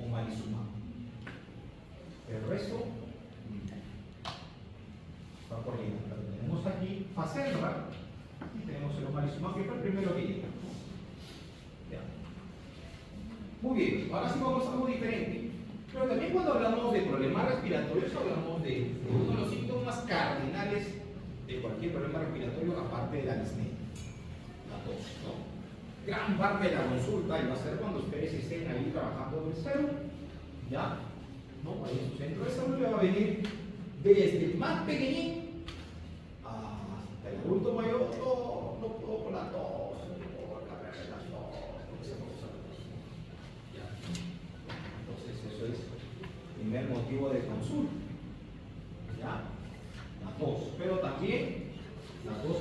omalizumab. El resto está por llegar. Tenemos aquí Fasenra y tenemos el omalizumab, que fue el primero que llega. ¿Ya? Muy bien, ahora sí vamos a algo diferente. Pero también cuando hablamos de problemas respiratorios, hablamos de uno de los síntomas cardinales de cualquier problema respiratorio, aparte de la disnea, la tos, ¿no? Gran parte de la consulta, y va a ser cuando ustedes estén ahí trabajando en el salud, ¿ya? ¿No? Ahí en su centro de salud le va a venir desde el más pequeñín hasta el adulto mayor. No puedo con la tos, no puedo con la tos, no se puede usar la tos. ¿Ya? Entonces eso es el primer motivo de consulta, ¿ya? La tos, pero también la tos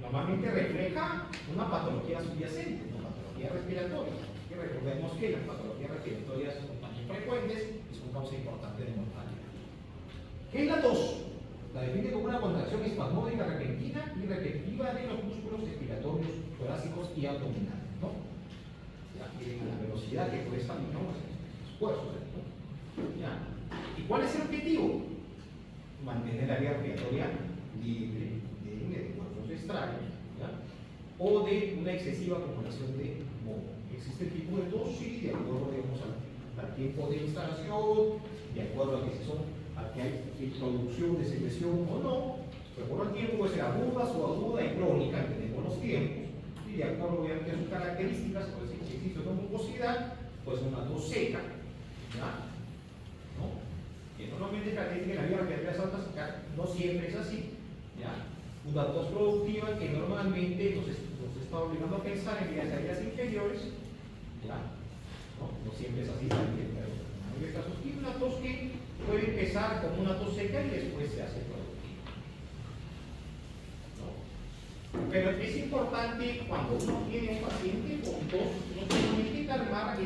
normalmente refleja una patología subyacente, una patología respiratoria. Y recordemos que las patologías respiratorias son también frecuentes y son causa importante de mortalidad. ¿Qué es la tos? La define como una contracción espasmódica repentina y repetitiva de los músculos respiratorios torácicos y abdominales, ¿no? Ya miren la velocidad que puede estar en los esfuerzos, ¿no? ¿Ya? ¿Y cuál es el objetivo? Mantener la vía respiratoria libre de cuerpos extraños, ¿ya? O de una excesiva acumulación de moco. ¿Existe el tipo de tos? Sí, de acuerdo, digamos, al tiempo de instalación, de acuerdo a que hay introducción de secreción o no, de acuerdo al tiempo puede ser aguda, subaguda y crónica, tenemos los tiempos, y de acuerdo obviamente a sus características, pues si existe una mucosidad, pues una tos seca, ¿ya? ¿No? Que normalmente característica en la vía respiratoria alta, no siempre es así, ¿ya? Una tos productiva que normalmente nos está obligando a pensar en vías aéreas inferiores, ¿ya? No siempre es así también, pero en la mayoría de casos tiene una tos que puede empezar como una tos seca y después se hace productiva, ¿no? Pero es importante cuando uno tiene un paciente con tos, no solamente calmar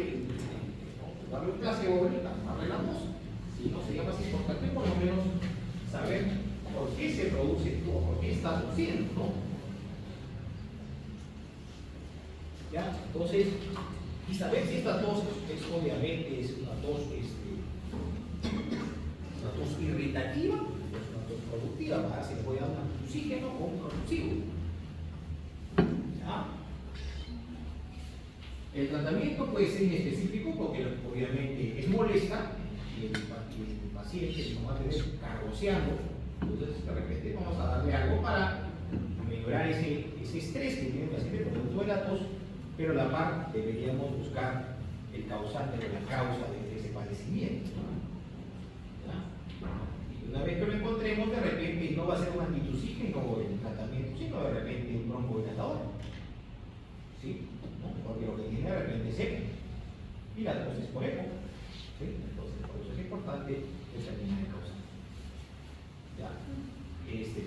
darle un placebo y calmarle la tos, sino sería más importante por lo menos saber por qué se produce tos, por qué está tosiendo, ¿no? ¿Ya? Entonces, y saber si esta tos es obviamente es una tos irritativa, es una tos productiva, para se puede dar un antitussígeno o un corrosivo. ¿Ya? El tratamiento puede ser inespecífico porque obviamente es molesta y el paciente no va a tener cargoseando, entonces de repente vamos a darle algo para mejorar ese estrés que tiene el paciente producto de la tos, pero a la par deberíamos buscar el causante o la causa de ese padecimiento. ¿Ya? Y una vez que lo encontremos, de repente no va a ser un antitussígeno el tratamiento, sino de repente un broncodilatador. ¿Sí? ¿No? Porque lo que tiene de repente es seca y la tos es por eco. ¿Sí? Entonces, por eso es importante determinar el causante. ¿Ya?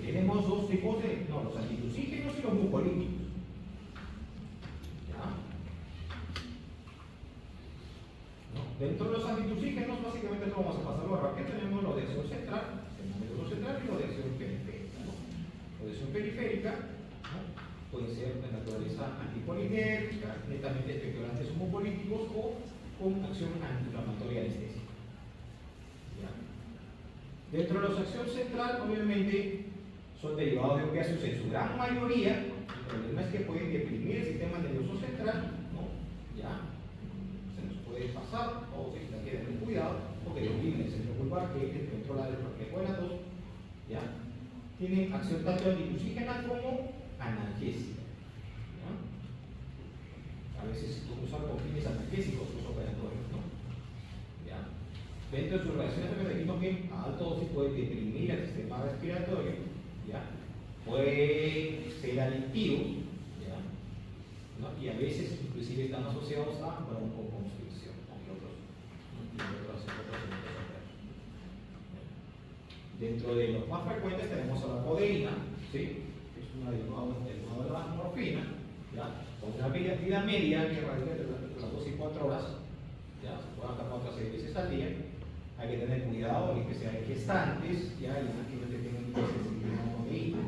Tenemos dos tipos los antitussígenos y los mucolíticos. Dentro de los antitussígenos, básicamente no vamos a pasarlo rápido. Tenemos lo de acción central, y lo de acción periférica. ¿No? Lo de acción periférica, ¿no? Puede ser de naturaleza anticolinérgica, netamente expectorantes homopolíticos o con acción antiinflamatoria anestésica. Dentro de los acción central, obviamente, son derivados de opiáceos en su gran mayoría. El problema es que pueden deprimir el sistema nervioso central, ¿no? ¿Ya? Puede pasar, o si hay que tener cuidado, porque deprime el centro vulvar que controla el reflejo de la tos, ¿ya? Tiene acción tanto antitussígena como analgésica, ¿ya? A veces se puede usar con fines analgésicos los operatorios, ¿no? ¿Ya? Dentro de sus reacciones de mecanismo que a alta dosis puede deprimir el sistema respiratorio, ¿ya? Puede ser adictivo, ¿ya? ¿No? Y a veces inclusive están asociados a broncoconstricción. Dentro de los más frecuentes tenemos a la codeína, ¿sí? Que es una derivada de la morfina, ¿ya? Con una vida media que radica entre las 2 y 4 horas, ¿ya? Se puede hasta 4 a 6 veces al día. Hay que tener cuidado, en especial en gestantes, ¿ya? Y aquellos que tienen hipersensibilidad a la codeína.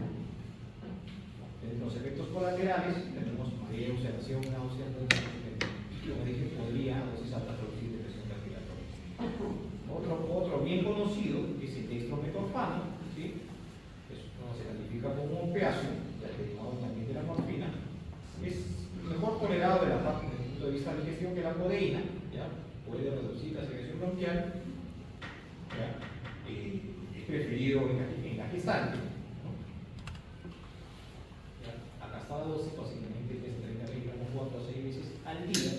Entre los efectos colaterales tenemos mayor ulceración, náusea, como dije, podría a dosis altas producir depresión respiratoria. Otro bien conocido es el dextrometorfano, ¿sí? Se califica como un opiáceo, ya derivado también de la morfina. Es mejor tolerado desde el punto de vista de digestión que la codeína, ¿ya? Puede reducir la secreción bronquial, ¿ya? Es preferido en la gestante, ¿no? Acá está la dosis, posiblemente es 30 miligramos 4 a 6 veces al día.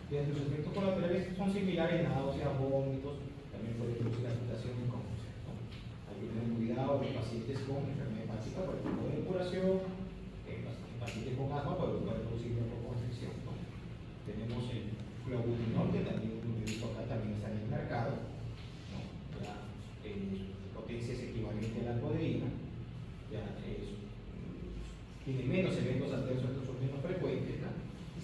Los efectos colaterales son similares a náuseas, vómitos, también puede producir agitación y confusión, ¿no? Hay que tener cuidado en pacientes con enfermedad hepática por el tipo de depuración, en pacientes con asma puede producir broncoconstricción, ¿no? Tenemos el fluobutinol, que también acá también está en el mercado, ¿no? Ya, su potencia es equivalente a la codeína, ya, tiene menos eventos adversos, estos son menos frecuentes, ¿no?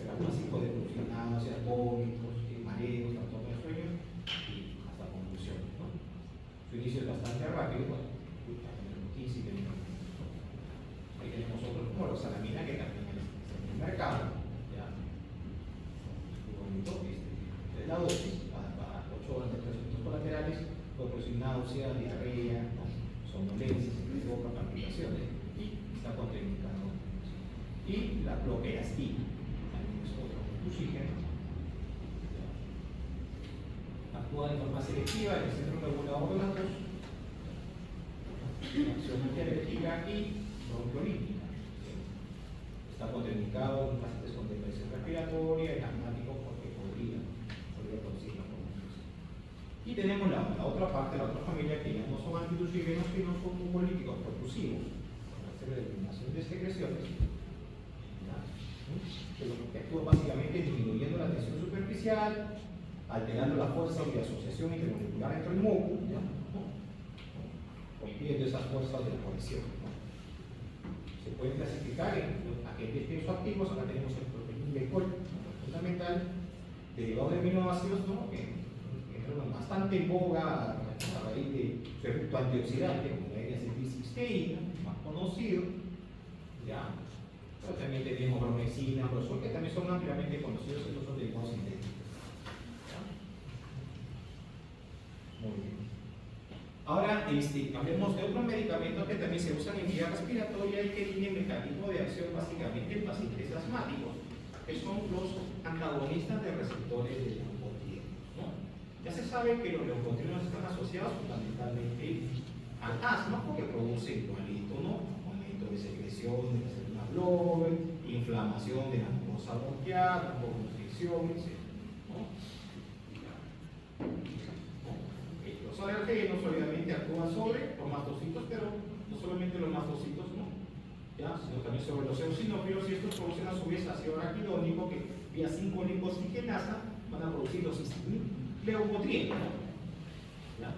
Pero aún así puede producir náuseas, vómitos, mareos, trastorno de sueño y hasta convulsión, ¿no? Su inicio es bastante rápido, bueno, 15 minutos. Ahí tenemos otros como los salamina, que también está en el mercado, ¿ya? Es la dosis, para 8 horas de efectos colaterales, puede producir náusea, diarrea, ¿no? Somnolencia, secreción de boca, palpitaciones, y está contraindicado. Y la clopidogrel oxígeno, actúa de forma selectiva en el centro regulador de la tos, acción antialérgica y bronquiolítica. Está contraindicado en pacientes con depresión respiratoria, en asmáticos, porque podría producir la convulsión. Y tenemos la otra parte, la otra familia, que ya no son antitussígenos, sino son mucolíticos propulsivos, con la serie de eliminación de secreciones, que actúa básicamente disminuyendo la tensión superficial, alterando la fuerza de asociación intermolecular entre el moco, ¿no? Impidiendo esas fuerzas de la cohesión, ¿no? Se pueden clasificar en activos, acá tenemos el proteína fundamental, derivado de aminoácidos, ¿no? que es bastante en boga a raíz de su efecto antioxidante, como la N-acetilcisteína, más conocido, ¿ya? Pero también tenemos bromecina, brosol, que también son ampliamente conocidos, estos son derivados sintéticos. ¿Ya? Muy bien. Ahora, hablemos de otros medicamentos que también se usan en vía respiratoria y que tienen mecanismo de acción básicamente en pacientes asmáticos, que son los antagonistas de receptores de leucotrienos, ¿no? Ya se sabe que los leucotrienos están asociados fundamentalmente al asma porque producen igualito, ¿no? Aumento de secreción de las células Glover, inflamación de la mucosa bronquial, broncoconstricción, etc. ¿no? Los alergenos obviamente actúan sobre los mastocitos, pero no solamente los mastocitos, ¿no? ¿Ya? Sino también sobre los eosinófilos, y estos producen a su vez ácido araquidónico que vía 5-liposnigenasa van a producir los leucotrienos, ¿no? ¿Ya?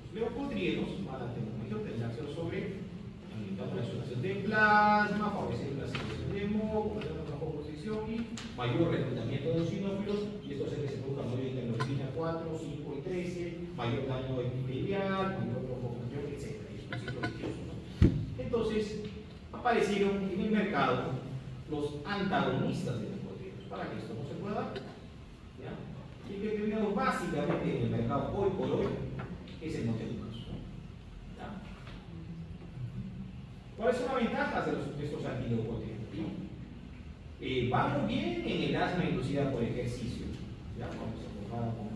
Los leucotrienos van a tener mayor acción sobre aumentando la exudación de plasma, favorecer la secreción de moco, la broncoconstricción y mayor reclutamiento de eosinófilos, y esto hace que se produzca mayor interleucina 4, 5 y 13, mayor daño epitelial, mayor broncoconstricción, etc. Es un ciclo vicioso, ¿no? Entonces, aparecieron en el mercado los antagonistas de leucotrienos para que esto no se pueda dar. ¿Ya? Y que tenemos básicamente en el mercado hoy por hoy es el montelukast. ¿Cuáles son las ventajas de estos antileucotrienos? Van muy bien en el asma inducida por ejercicio, ¿ya? Cuando se compara con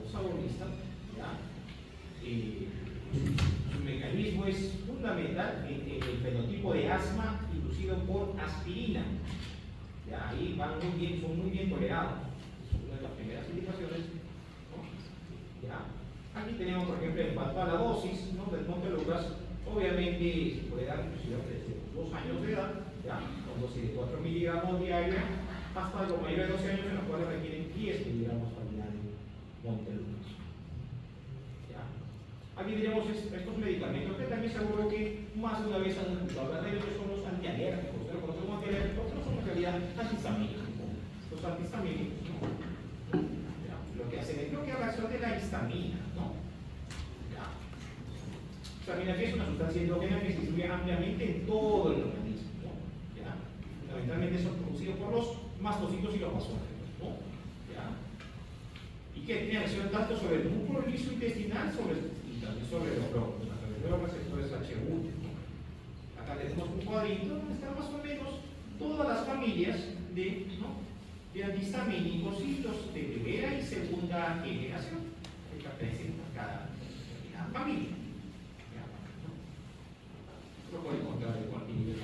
los agonistas, ¿ya? Su mecanismo es fundamental en el fenotipo de asma inducido por aspirina. ¿Ya? Ahí van muy bien, son muy bien tolerados. Es una de las primeras indicaciones, ¿no? ¿Ya? Aquí tenemos, por ejemplo, en cuanto a la dosis, ¿no? del montelukast, obviamente se puede dar inclusive desde 2 años de edad, ¿ya? Con dosis de 4 miligramos diarios, hasta los mayores de 12 años en los cuales requieren 10 miligramos al día de montelukast. ¿Ya? Aquí tenemos estos medicamentos que también seguro que más de una vez han escuchado hablar de ellos, que son los antialérgicos. Pero cuando son antialérgicos, no son en realidad antihistamínicos. Los antihistamínicos, ¿no? ¿Ya? Lo que hacen es bloquear la acción de la histamina, ¿no? La histamina es una sustancia endógena que se distribuye ampliamente en todo el organismo, ¿no? ¿Ya? Fundamentalmente son producidos por los mastocitos y los basógenos, ¿no? ¿Ya? Y que tiene acción tanto sobre el músculo liso intestinal y también sobre los bronquios, a través de los receptores H1, ¿no? Acá tenemos un cuadrito donde están más o menos todas las familias de antihistamínicos y los de primera y segunda generación que pertenecen a cada familia. Lo puede encontrar en cualquier nivel.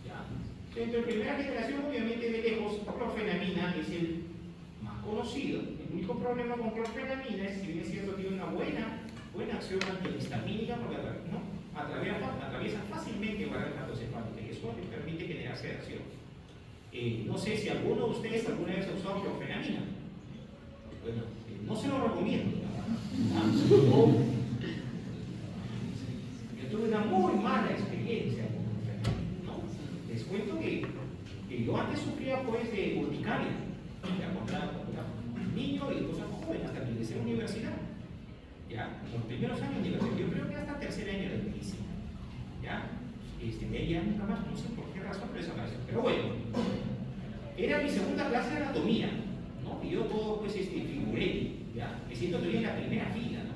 ¿Ya? Dentro de primera generación, obviamente de lejos, la clorfenamina es el más conocido. El único problema con clorfenamina es que, bien es cierto, tiene una buena acción antihistamínica porque atraviesa fácilmente barreras hepatocefálicas y eso le permite generar sedación. No sé si alguno de ustedes alguna vez ha usado clorfenamina. Bueno, no se lo recomiendo. Yo tuve una muy mala experiencia con clorfenamina, ¿no? Les cuento que yo antes sufría pues de urticaria, ya cuando era niño y cosas jóvenes, hasta que ingresé a la universidad. ¿Ya? Los primeros años de universidad, yo creo que hasta tercer año de medicina. ¿Ya? Media nunca más, no sé por qué razón, pero desapareció. Pero bueno, era mi segunda clase de anatomía, ¿no? Y yo todo pues figuré, ¿ya? Me siento todavía en la primera fila, ¿no?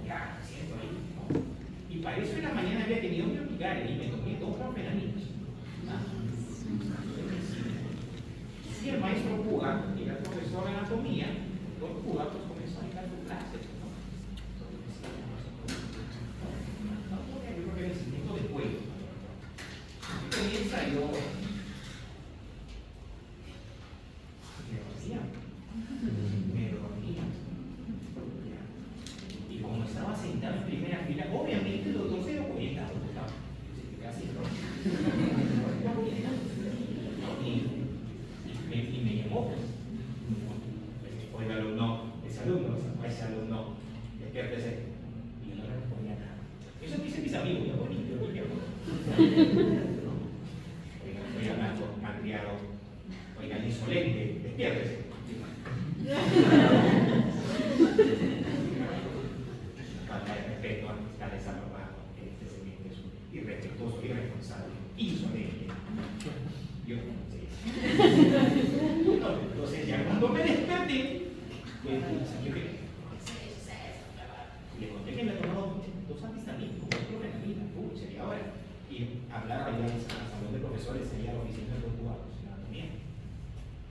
Ya, siento ahí, ¿no? Y para eso en la mañana había tenido mi urticaria y me tomé 2 clorfenaminas. Y el maestro Puga, que era el profesor de anatomía, el doctor Puga, pues comenzó a dictar su clase, ¿no? Yo creo que era el cimiento del cuello. Y comienza yo. Me dormía. Y como estaba sentado en primera fila, obviamente el doctor se dio cuenta, casi y me llamó, pues, oiga, no, ¿no? Oiga, estoy hablando malcriado. Oiga, insolente, despiértese. Falta de respeto al que está desaprobado. Este señor es un irrespetuoso, irresponsable, insolente. Yo no sé. Entonces, ya cuando me desperté, pues, le conté que me había tomado 2 antihistamínicos, clorfenamina, sería ahora. Y hablar allá al salón de profesores, sería la oficina de los jugadores, también.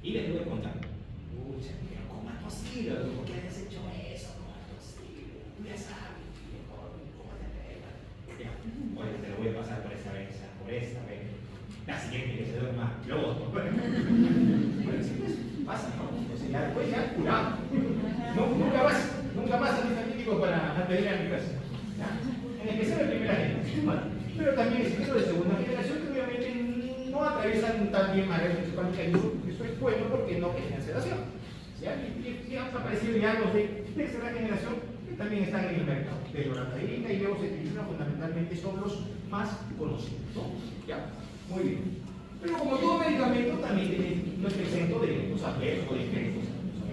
Y le tuve que contar. Pucha, pero ¿cómo es posible? ¿Por qué has hecho eso? ¿Cómo es posible? Ya sabes, ¿cómo te pega? Ya, oye, te lo voy a pasar por esta vez. La siguiente que se duerma, luego. Bueno, sí, pues, pasa, ¿no? Entonces ya después ya curado. Nunca más antihistamínico para pedir a mi casa. En especial de primera generación, ¿vale? Pero también existe de segunda generación que obviamente no atraviesan tan bien mareos encefálicas y eso es bueno porque no generan sedación. ¿Ya? Y han aparecido ya los de tercera generación que también están en el mercado. De loratadina y luego se utilizan fundamentalmente, son los más conocidos, ¿no? ¿Ya? Muy bien. Pero como todo medicamento también no es exento de los adversos o de efectos.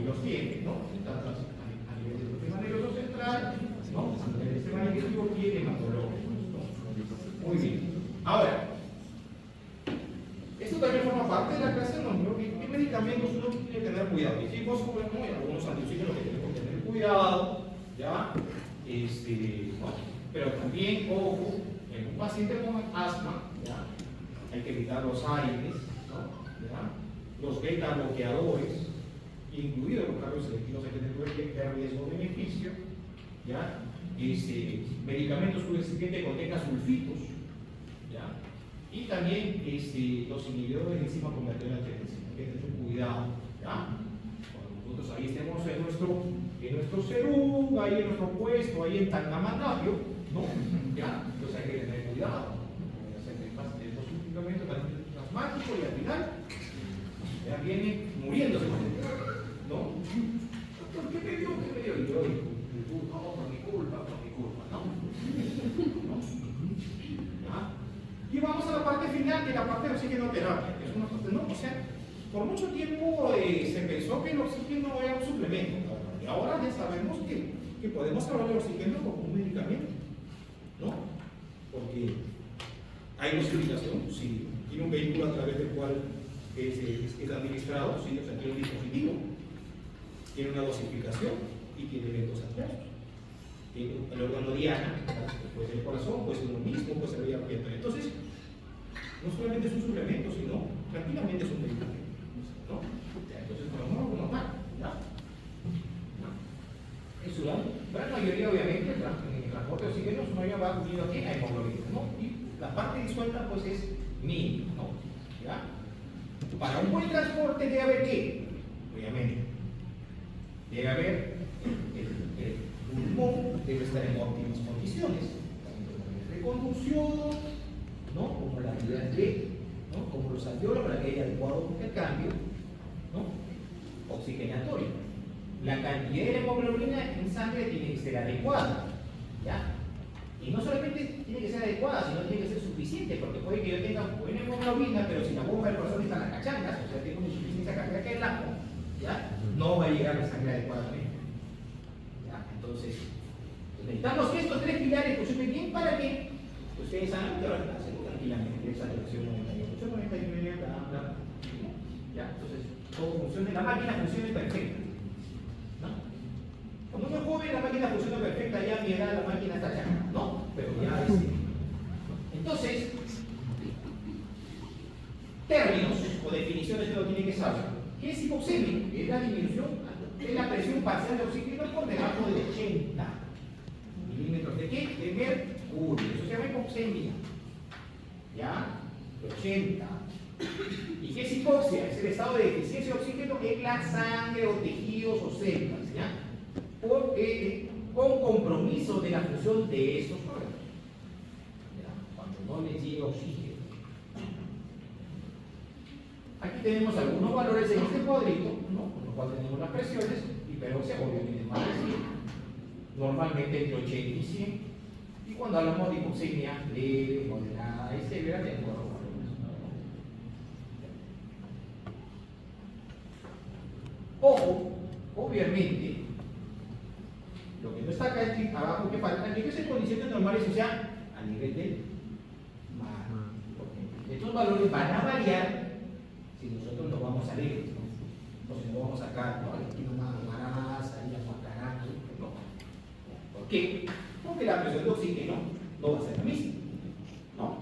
Los tiene, ¿no? Tanto a nivel del sistema nervioso central, ¿no? A nivel del sistema digestivo y hematológico, ¿no? Muy bien. Ahora, esto también forma parte de la clase, ¿no? ¿Qué medicamentos uno tiene que tener cuidado? Dijimos, bueno, hay algunos antihistamínicos que tenemos que tener cuidado, ¿ya? ¿No? Pero también, ojo, en un paciente con asma, ¿ya? Hay que evitar los aires, ¿no? ¿Ya? Los beta bloqueadores, incluidos los cambios selectivos, hay que tener riesgo-beneficio, ¿ya? Medicamentos cuyos recipiente contenga sulfitos, ¿ya? Y también los inhibidores de enzima convertidora de angiotensina, hay que tener cuidado, ¿ya? Cuando nosotros ahí estemos en nuestro serum, ahí en nuestro puesto, ahí en Tangamandapio, ¿no? ¿Ya? Entonces hay que tener cuidado. Los medicamentos asmáticos y al final ya viene muriéndose, ¿no? ¿Por qué me dio? ¿Qué me dio? Y yo, no, por mi culpa, ¿no? ¿Ya? Y vamos a la parte final, que es la parte de oxigenoterapia, que es una parte, ¿no? O sea, por mucho tiempo se pensó que el oxígeno era un suplemento, y ahora ya sabemos que podemos hablar del oxígeno como un medicamento, ¿no? Porque hay dosificación, si tiene un vehículo a través del cual es administrado, ¿sí? O sea, tiene un dispositivo, tiene una dosificación y tiene eventos adversos. El órgano diana, puede ser el corazón, puede ser uno mismo, puede ser la vía respiratoria. Entonces, no solamente es un suplemento, sino tranquilamente es un medicamento, ¿no? Entonces, por lo menos como tal, ¿ya? En su gran mayoría, obviamente, en el transporte de oxígeno, su mayoría va unido aquí a hemoglobina, ¿no? Y la parte disuelta, pues, es mínima, ¿no? ¿Ya? Para un buen transporte debe haber ¿qué? Obviamente, debe haber el pulmón, debe estar en óptimas condiciones, tanto de conducción, ¿no? Como la vida de, ¿no? Como los alveolos para que haya adecuado intercambio, ¿no? Oxigenatorio. La cantidad de hemoglobina en sangre tiene que ser adecuada, ¿ya? Y no solamente tiene que ser adecuada, sino tiene que ser suficiente, porque puede que yo tenga buena hemoglobina, pero si la bomba del corazón está en las cachangas, o sea, tengo una insuficiencia cardíaca, ¿ya? No va a llegar la sangre adecuadamente. ¿Ya? Entonces, necesitamos que estos 3 pilares funcionen bien para que ustedes saben que ahora hacen tranquilamente esa relación 98, 99, bla. ¿Ya? Entonces, todo funciona, la máquina funciona perfecta. ¿No? Cuando uno es joven, la máquina funciona perfecta, ya a mi edad la máquina está chata, ¿no? Pero ya Entonces, términos o definiciones que uno tiene que saber. ¿Qué es hipoxemia? Es la disminución de la presión parcial de oxígeno por debajo de 80 milímetros de qué? De mercurio. Eso se llama hipoxemia. ¿Ya? De 80. ¿Y qué es hipoxia? Es el estado de deficiencia de oxígeno en la sangre o tejidos o células, ¿ya? Con compromiso de la función de estos órganos. ¿Ya? Cuando no les llega oxígeno. Aquí tenemos algunos valores en este cuadrito, ¿no? Con lo cual tenemos las presiones, hiperoxia, obviamente más de 100, normalmente entre 80 y 100, Y cuando hablamos de hipoxemia leve, moderada y severa, tenemos dos valores. Ojo, obviamente, lo que no está acá es abajo que falta, que es en condiciones normales, o sea, a nivel del mar. Estos valores van a variar si nosotros nos vamos a leer, ¿no? O si no vamos a sacar, ¿no? Aquí no más, ahí aguantará, ¿no? ¿Por qué? Porque la presión de oxígeno no va a ser la misma, ¿no?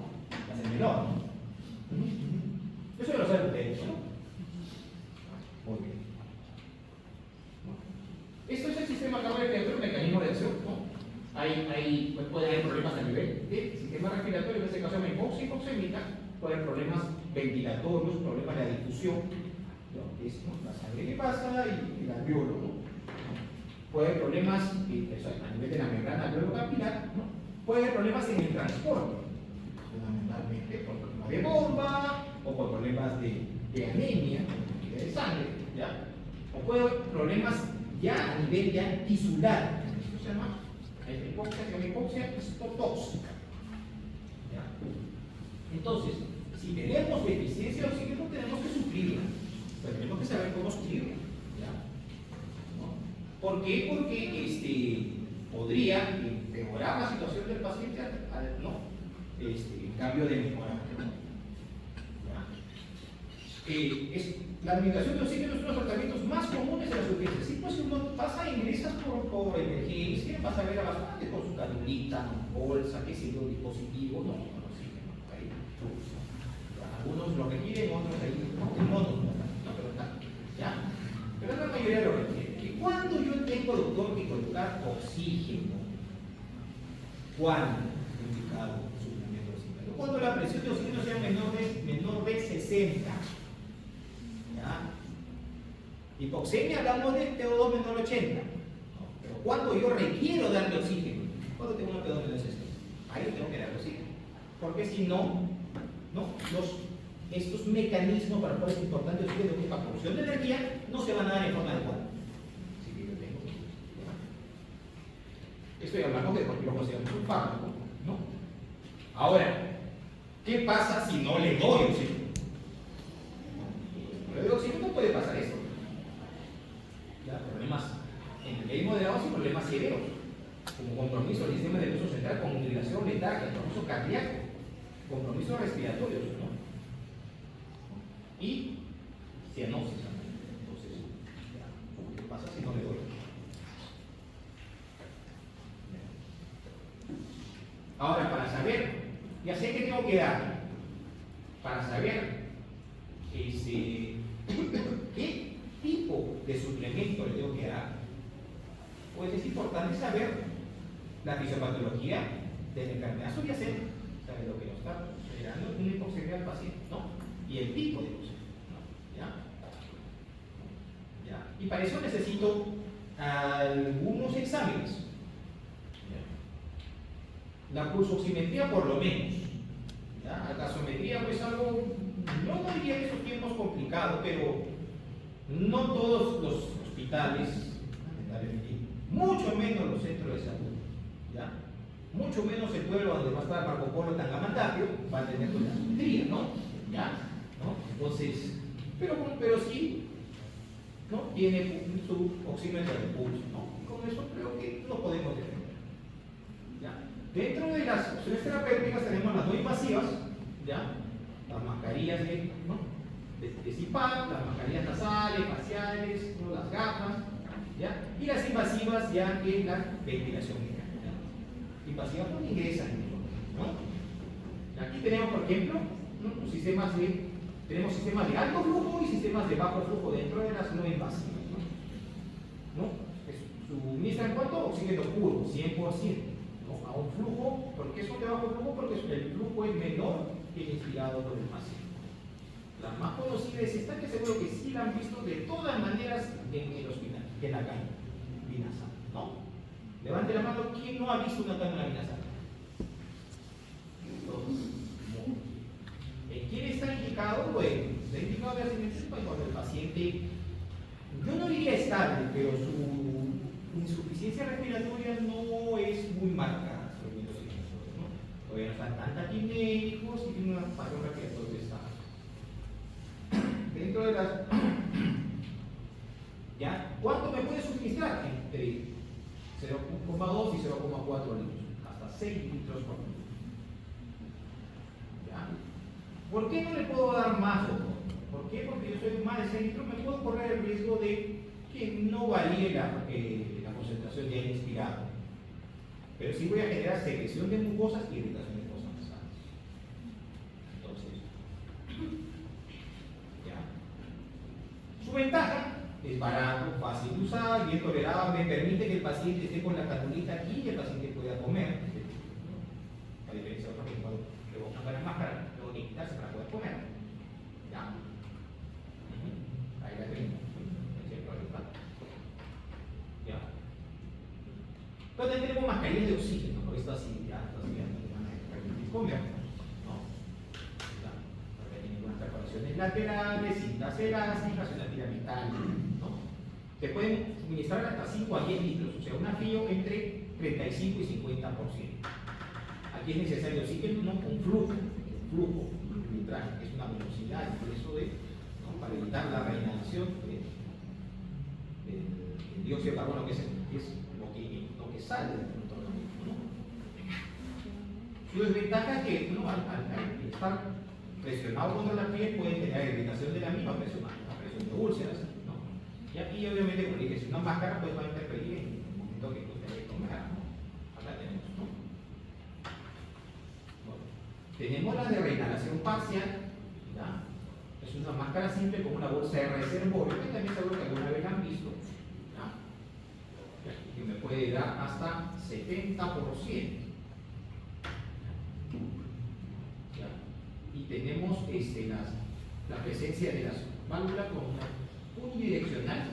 Va a ser menor, ¿no? Eso ya lo saben ustedes, ¿no? Muy bien. Esto es el sistema cardiorrespiratorio, el mecanismo de acción, ¿no? Pues puede haber problemas a nivel del sistema respiratorio, en este caso me hipoxémica, puede haber problemas ventilatorios, problemas de difusión, ¿no? Es, ¿no? La sangre que pasa y el alveolo, ¿no? Puede haber problemas a nivel de la membrana alveolo-capilar, ¿no? Puede haber problemas en el transporte, fundamentalmente por problemas de bomba o por problemas de anemia, de sangre, ¿ya? O puede haber problemas ya a nivel ya tisular. Esto se llama hipoxia hipotóxica. Entonces, si tenemos deficiencia de oxígeno, tenemos que suplirla. Pero tenemos que saber cómo suplirla. ¿No? ¿Por qué? Porque podría empeorar la situación del paciente en cambio de mejorar. La administración de oxígeno es uno de los tratamientos más comunes de las urgencias. Sí, pues si uno pasa e ingresas por emergencia, vas a ver a bastante con su canulita, bolsa, qué sé yo, dispositivo, no, con oxígeno. Ahí. Algunos lo requieren, otros ahí, no, pero está, ¿ya? Pero la mayoría lo requiere. ¿Y cuándo yo tengo, doctor, que colocar oxígeno? ¿Cuándo? Indicado suplemento de oxígeno. Cuando la presión de oxígeno sea menor de 60. Hipoxemia, hablamos de PO2 menor de 80. Pero cuando yo requiero darle oxígeno, cuando tengo una PO2 menor de 60, ahí tengo que darle oxígeno. Porque si no, estos mecanismos para los cuales es importante el oxígeno, que es la producción de energía, no se van a dar en forma adecuada. Así que yo tengo. Estoy hablando de porque lo consideramos un fármaco, ¿no? Ahora, ¿qué pasa si no le doy oxígeno? Si no le doy oxígeno, no puede pasar esto. ¿Ya? Problemas en moderados y problemas severos, como compromiso del sistema nervioso central con mutilación letal, compromiso cardíaco, compromisos respiratorios, ¿no? Y cianosis. Entonces, ¿qué pasa si no le doy? Ahora, para saber, ya sé que tengo que dar, para saber qué tipo de suplemento le tengo que dar, pues es importante saber la fisiopatología de la enfermedad subyacente, saber lo que nos está generando una hipoxemia al paciente, ¿no? Y el tipo de hipoxemia, ¿no? ¿Ya? Y para eso necesito algunos exámenes. La pulsoximetría por lo menos. ¿Ya? La gasometría pues algo, no diría que esos tiempos complicados, pero no todos los hospitales, mucho menos los centros de salud, ¿ya? Mucho menos el pueblo donde va a estar Marco Polo Tangamandapio, va a tener una gasometría, ¿no? ¿Ya? ¿No? Entonces, pero sí, ¿no? Tiene su oxímetro de pulso, ¿no? Y con eso creo que lo podemos defender. ¿Ya? Dentro de las opciones terapéuticas tenemos las no invasivas, ¿ya? Las mascarillas de CPAP, las mascarillas nasales, faciales, ¿no? Las gafas, ¿ya? Y las invasivas ya en la ventilación mecánica. Invasivas no ingresan, ¿no? Aquí tenemos, por ejemplo, ¿no? Tenemos sistemas de alto flujo y sistemas de bajo flujo dentro de las no invasivas, ¿no? Suministran cuánto? Oxígeno puro, 100%, ¿no? A un flujo. ¿Por qué son de bajo flujo? Porque el flujo es menor que el inspirado por el paciente. La más conocida es esta, que seguro que sí la han visto de todas maneras en el hospital, que es la cánula vinasal, ¿no? Levante la mano, ¿quién no ha visto una cánula vinasal? Todos. ¿En quién está indicado? Bueno, está indicado cuando el paciente, yo no diría estable, pero su insuficiencia respiratoria no es muy marcada. antimédicos y tiene una patrón respiratorio estable. Dentro de las... ¿Ya? ¿Cuánto me puede suministrar? Entre 0,2 y 0,4 litros, hasta 6 litros por minuto. ¿Ya? ¿Por qué no le puedo dar más, doctor? ¿Por qué? Porque yo soy más de 6 litros, me puedo correr el riesgo de que no varíe la concentración de aire inspirado. Pero sí voy a generar secreción de mucosas y irritación de fosas nasales. Entonces, ¿ya? Su ventaja es barato, fácil de usar, bien tolerado, me permite que el paciente esté con la canulita aquí y el paciente pueda comer. A diferencia de otros que cuando luego pongan la máscara, luego que quitarse para poder comer. ¿Ya? Ahí la tenemos. ¿Ya? Entonces tenemos mascarillas de oxígeno, por esto así ya van a permitir comer. ¿No? ¿Ya? Porque tienen unas perforaciones laterales, cintas elásticas, una tira metal. Se pueden suministrar hasta 5 a 10 litros, o sea, una frío entre 35 y 50%. Aquí es necesario oxígeno, no un flujo filtral, que es una velocidad, por eso ¿no? Para evitar la reinhalación del dióxido de carbono, que es lo que sale del organismo. ¿No? Su desventaja es que al estar presionado contra la piel puede generar irritación de la misma presión, la presión de úlceras. Y aquí obviamente, como dije, si una máscara pues va a interferir en el momento que ustedes tomarán, ¿no? Acá tenemos, ¿no? Bueno, tenemos la de reinhalación parcial, ¿ya? Es una máscara simple con una bolsa de reservorio, que también seguro que alguna vez la han visto, ¿ya? Que me puede dar hasta 70%. ¿Ya? Y tenemos la presencia de las válvulas con una unidireccional,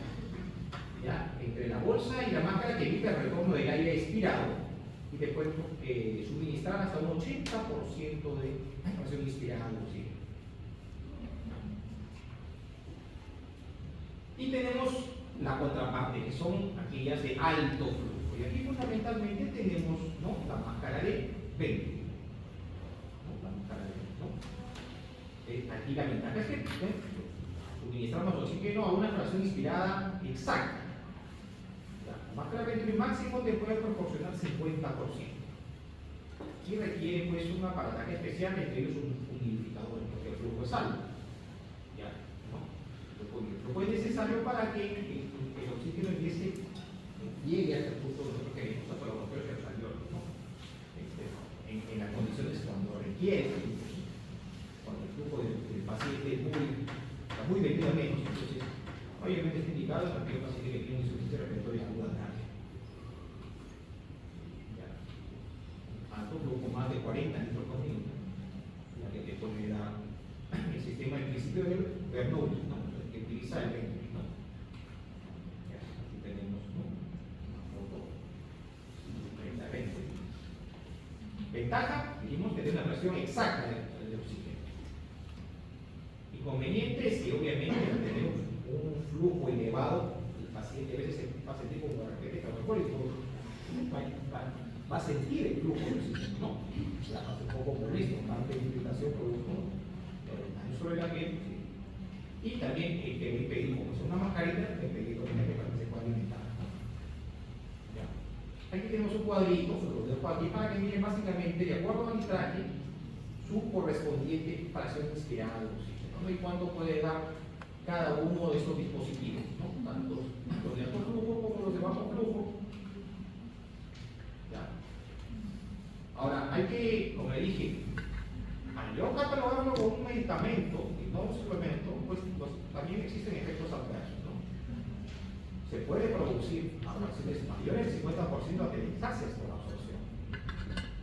¿ya? Entre la bolsa y la máscara, que evita el retorno del aire expirado y después suministrar hasta un 80% de presión inspirada de oxígeno. Y tenemos la contraparte, que son aquellas de alto flujo. Y aquí fundamentalmente tenemos, ¿no? La máscara de ventrículo. ¿No? La máscara de ventrículo. Aquí la ventaja es que suministramos oxígeno a una fracción inspirada exacta. La máscara de ventrículo máximo te puede proporcionar 50%. Y requiere pues un aparataje especial, entre ellos un humidificador, porque el flujo es alto. ¿Ya? ¿No? El flujo es necesario para que el oxígeno llegue hasta el punto que nosotros queremos, hasta los bloqueos de los alveolos, ¿no? En las condiciones cuando requiere, cuando el flujo del paciente es muy vendido menos, entonces obviamente está indicado en aquel paciente que tiene insuficiencia respiratoria aguda grave. Alto flujo, más de 40 litros por minuto, la que te puede dar el sistema en principio de Bernoulli, ¿no? Que utiliza el ventrículo, ¿no? Aquí tenemos, ¿no? Una foto de la ventrículo. Ventaja, dijimos que tiene una presión exacta de oxígeno. Inconveniente es que obviamente al tener un flujo elevado, el paciente a veces va a sentir como de repente alcohólico, va a sentir el flujo de oxígeno, ¿no? La hace un poco molesto, parte de irritación producto del daño sobre la piel. Y también que pedir, como es una mascarita, el pedir para que se pueda alimentar. ¿Ya? Aquí tenemos un cuadrito, se lo dejo aquí para que miren básicamente, de acuerdo al traje, su correspondiente fracción inspirada de oxígeno, ¿no? Y cuánto puede dar cada uno de estos dispositivos, ¿no? Tanto los de alto flujo como los de bajo flujo. ¿Ya? Ahora, hay que, como le dije, al yo catalogarlo como un medicamento y no un suplemento, pues también existen efectos adversos, ¿no? Se puede producir a fracciones mayores del 50% aterrizajes por absorción.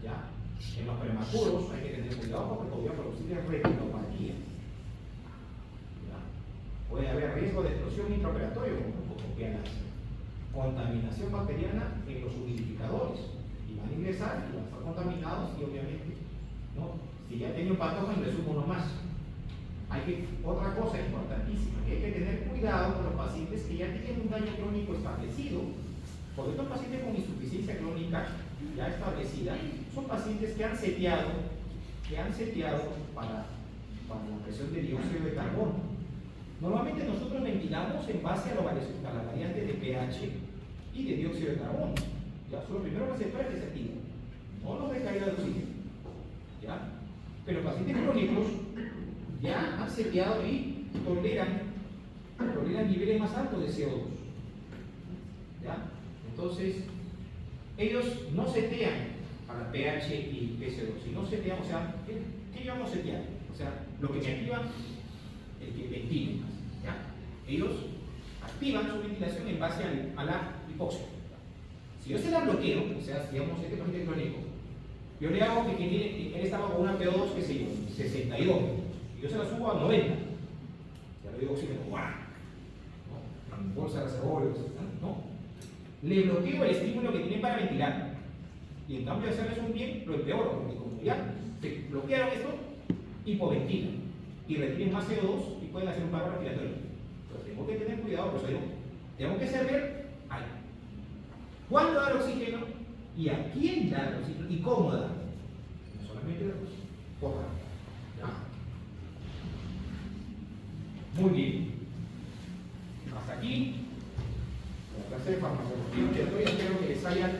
¿Ya? En los prematuros hay que tener cuidado porque podría producir retinopatía. Puede haber riesgo de explosión intraoperatoria como broncospía láser. Contaminación bacteriana en los humidificadores. Y van a ingresar y van a estar contaminados y obviamente, ¿no? Si ya tiene un patógeno, le sumo uno más. Otra cosa importantísima, que hay que tener cuidado con los pacientes que ya tienen un daño crónico establecido, porque estos pacientes con insuficiencia crónica ya establecida son pacientes que han seteado que han seteado para la presión de dióxido de carbono. Normalmente nosotros ventilamos en base a la variante de pH y de dióxido de carbono. ¿Ya? Son los primeros receptores que se activan, no los de caída de oxígeno. ¿Ya? Pero los pacientes crónicos ya han seteado y toleran niveles más altos de CO2. ¿Ya? Entonces, ellos no setean para pH y PCO2, sino setean, o sea, ¿qué llevamos a setear? O sea, lo que me activa, el que ventile. ¿Ya? Ellos activan su ventilación en base a la hipoxia. Si yo se la bloqueo, o sea, digamos, este paciente crónico, yo le hago que él estaba con una PO2, qué sé yo, 62, y yo se la subo a 90. Ya le digo oxígeno, ¡guau! ¿No? En bolsa de reservorios, ¿no? Le bloqueo el estímulo que tienen para ventilar. Y en cambio de hacerles un bien, lo empeoro, porque como ya se bloquearon esto, hipoventilan y retienen más CO2 y pueden hacer un paro respiratorio. Entonces tengo que tener cuidado, por eso digo, tengo que saber cuándo dar oxígeno y a quién dar oxígeno y cómo dar. No solamente por dar. Muy bien. Hasta aquí la clase de farmacología respiratoria. Espero que les haya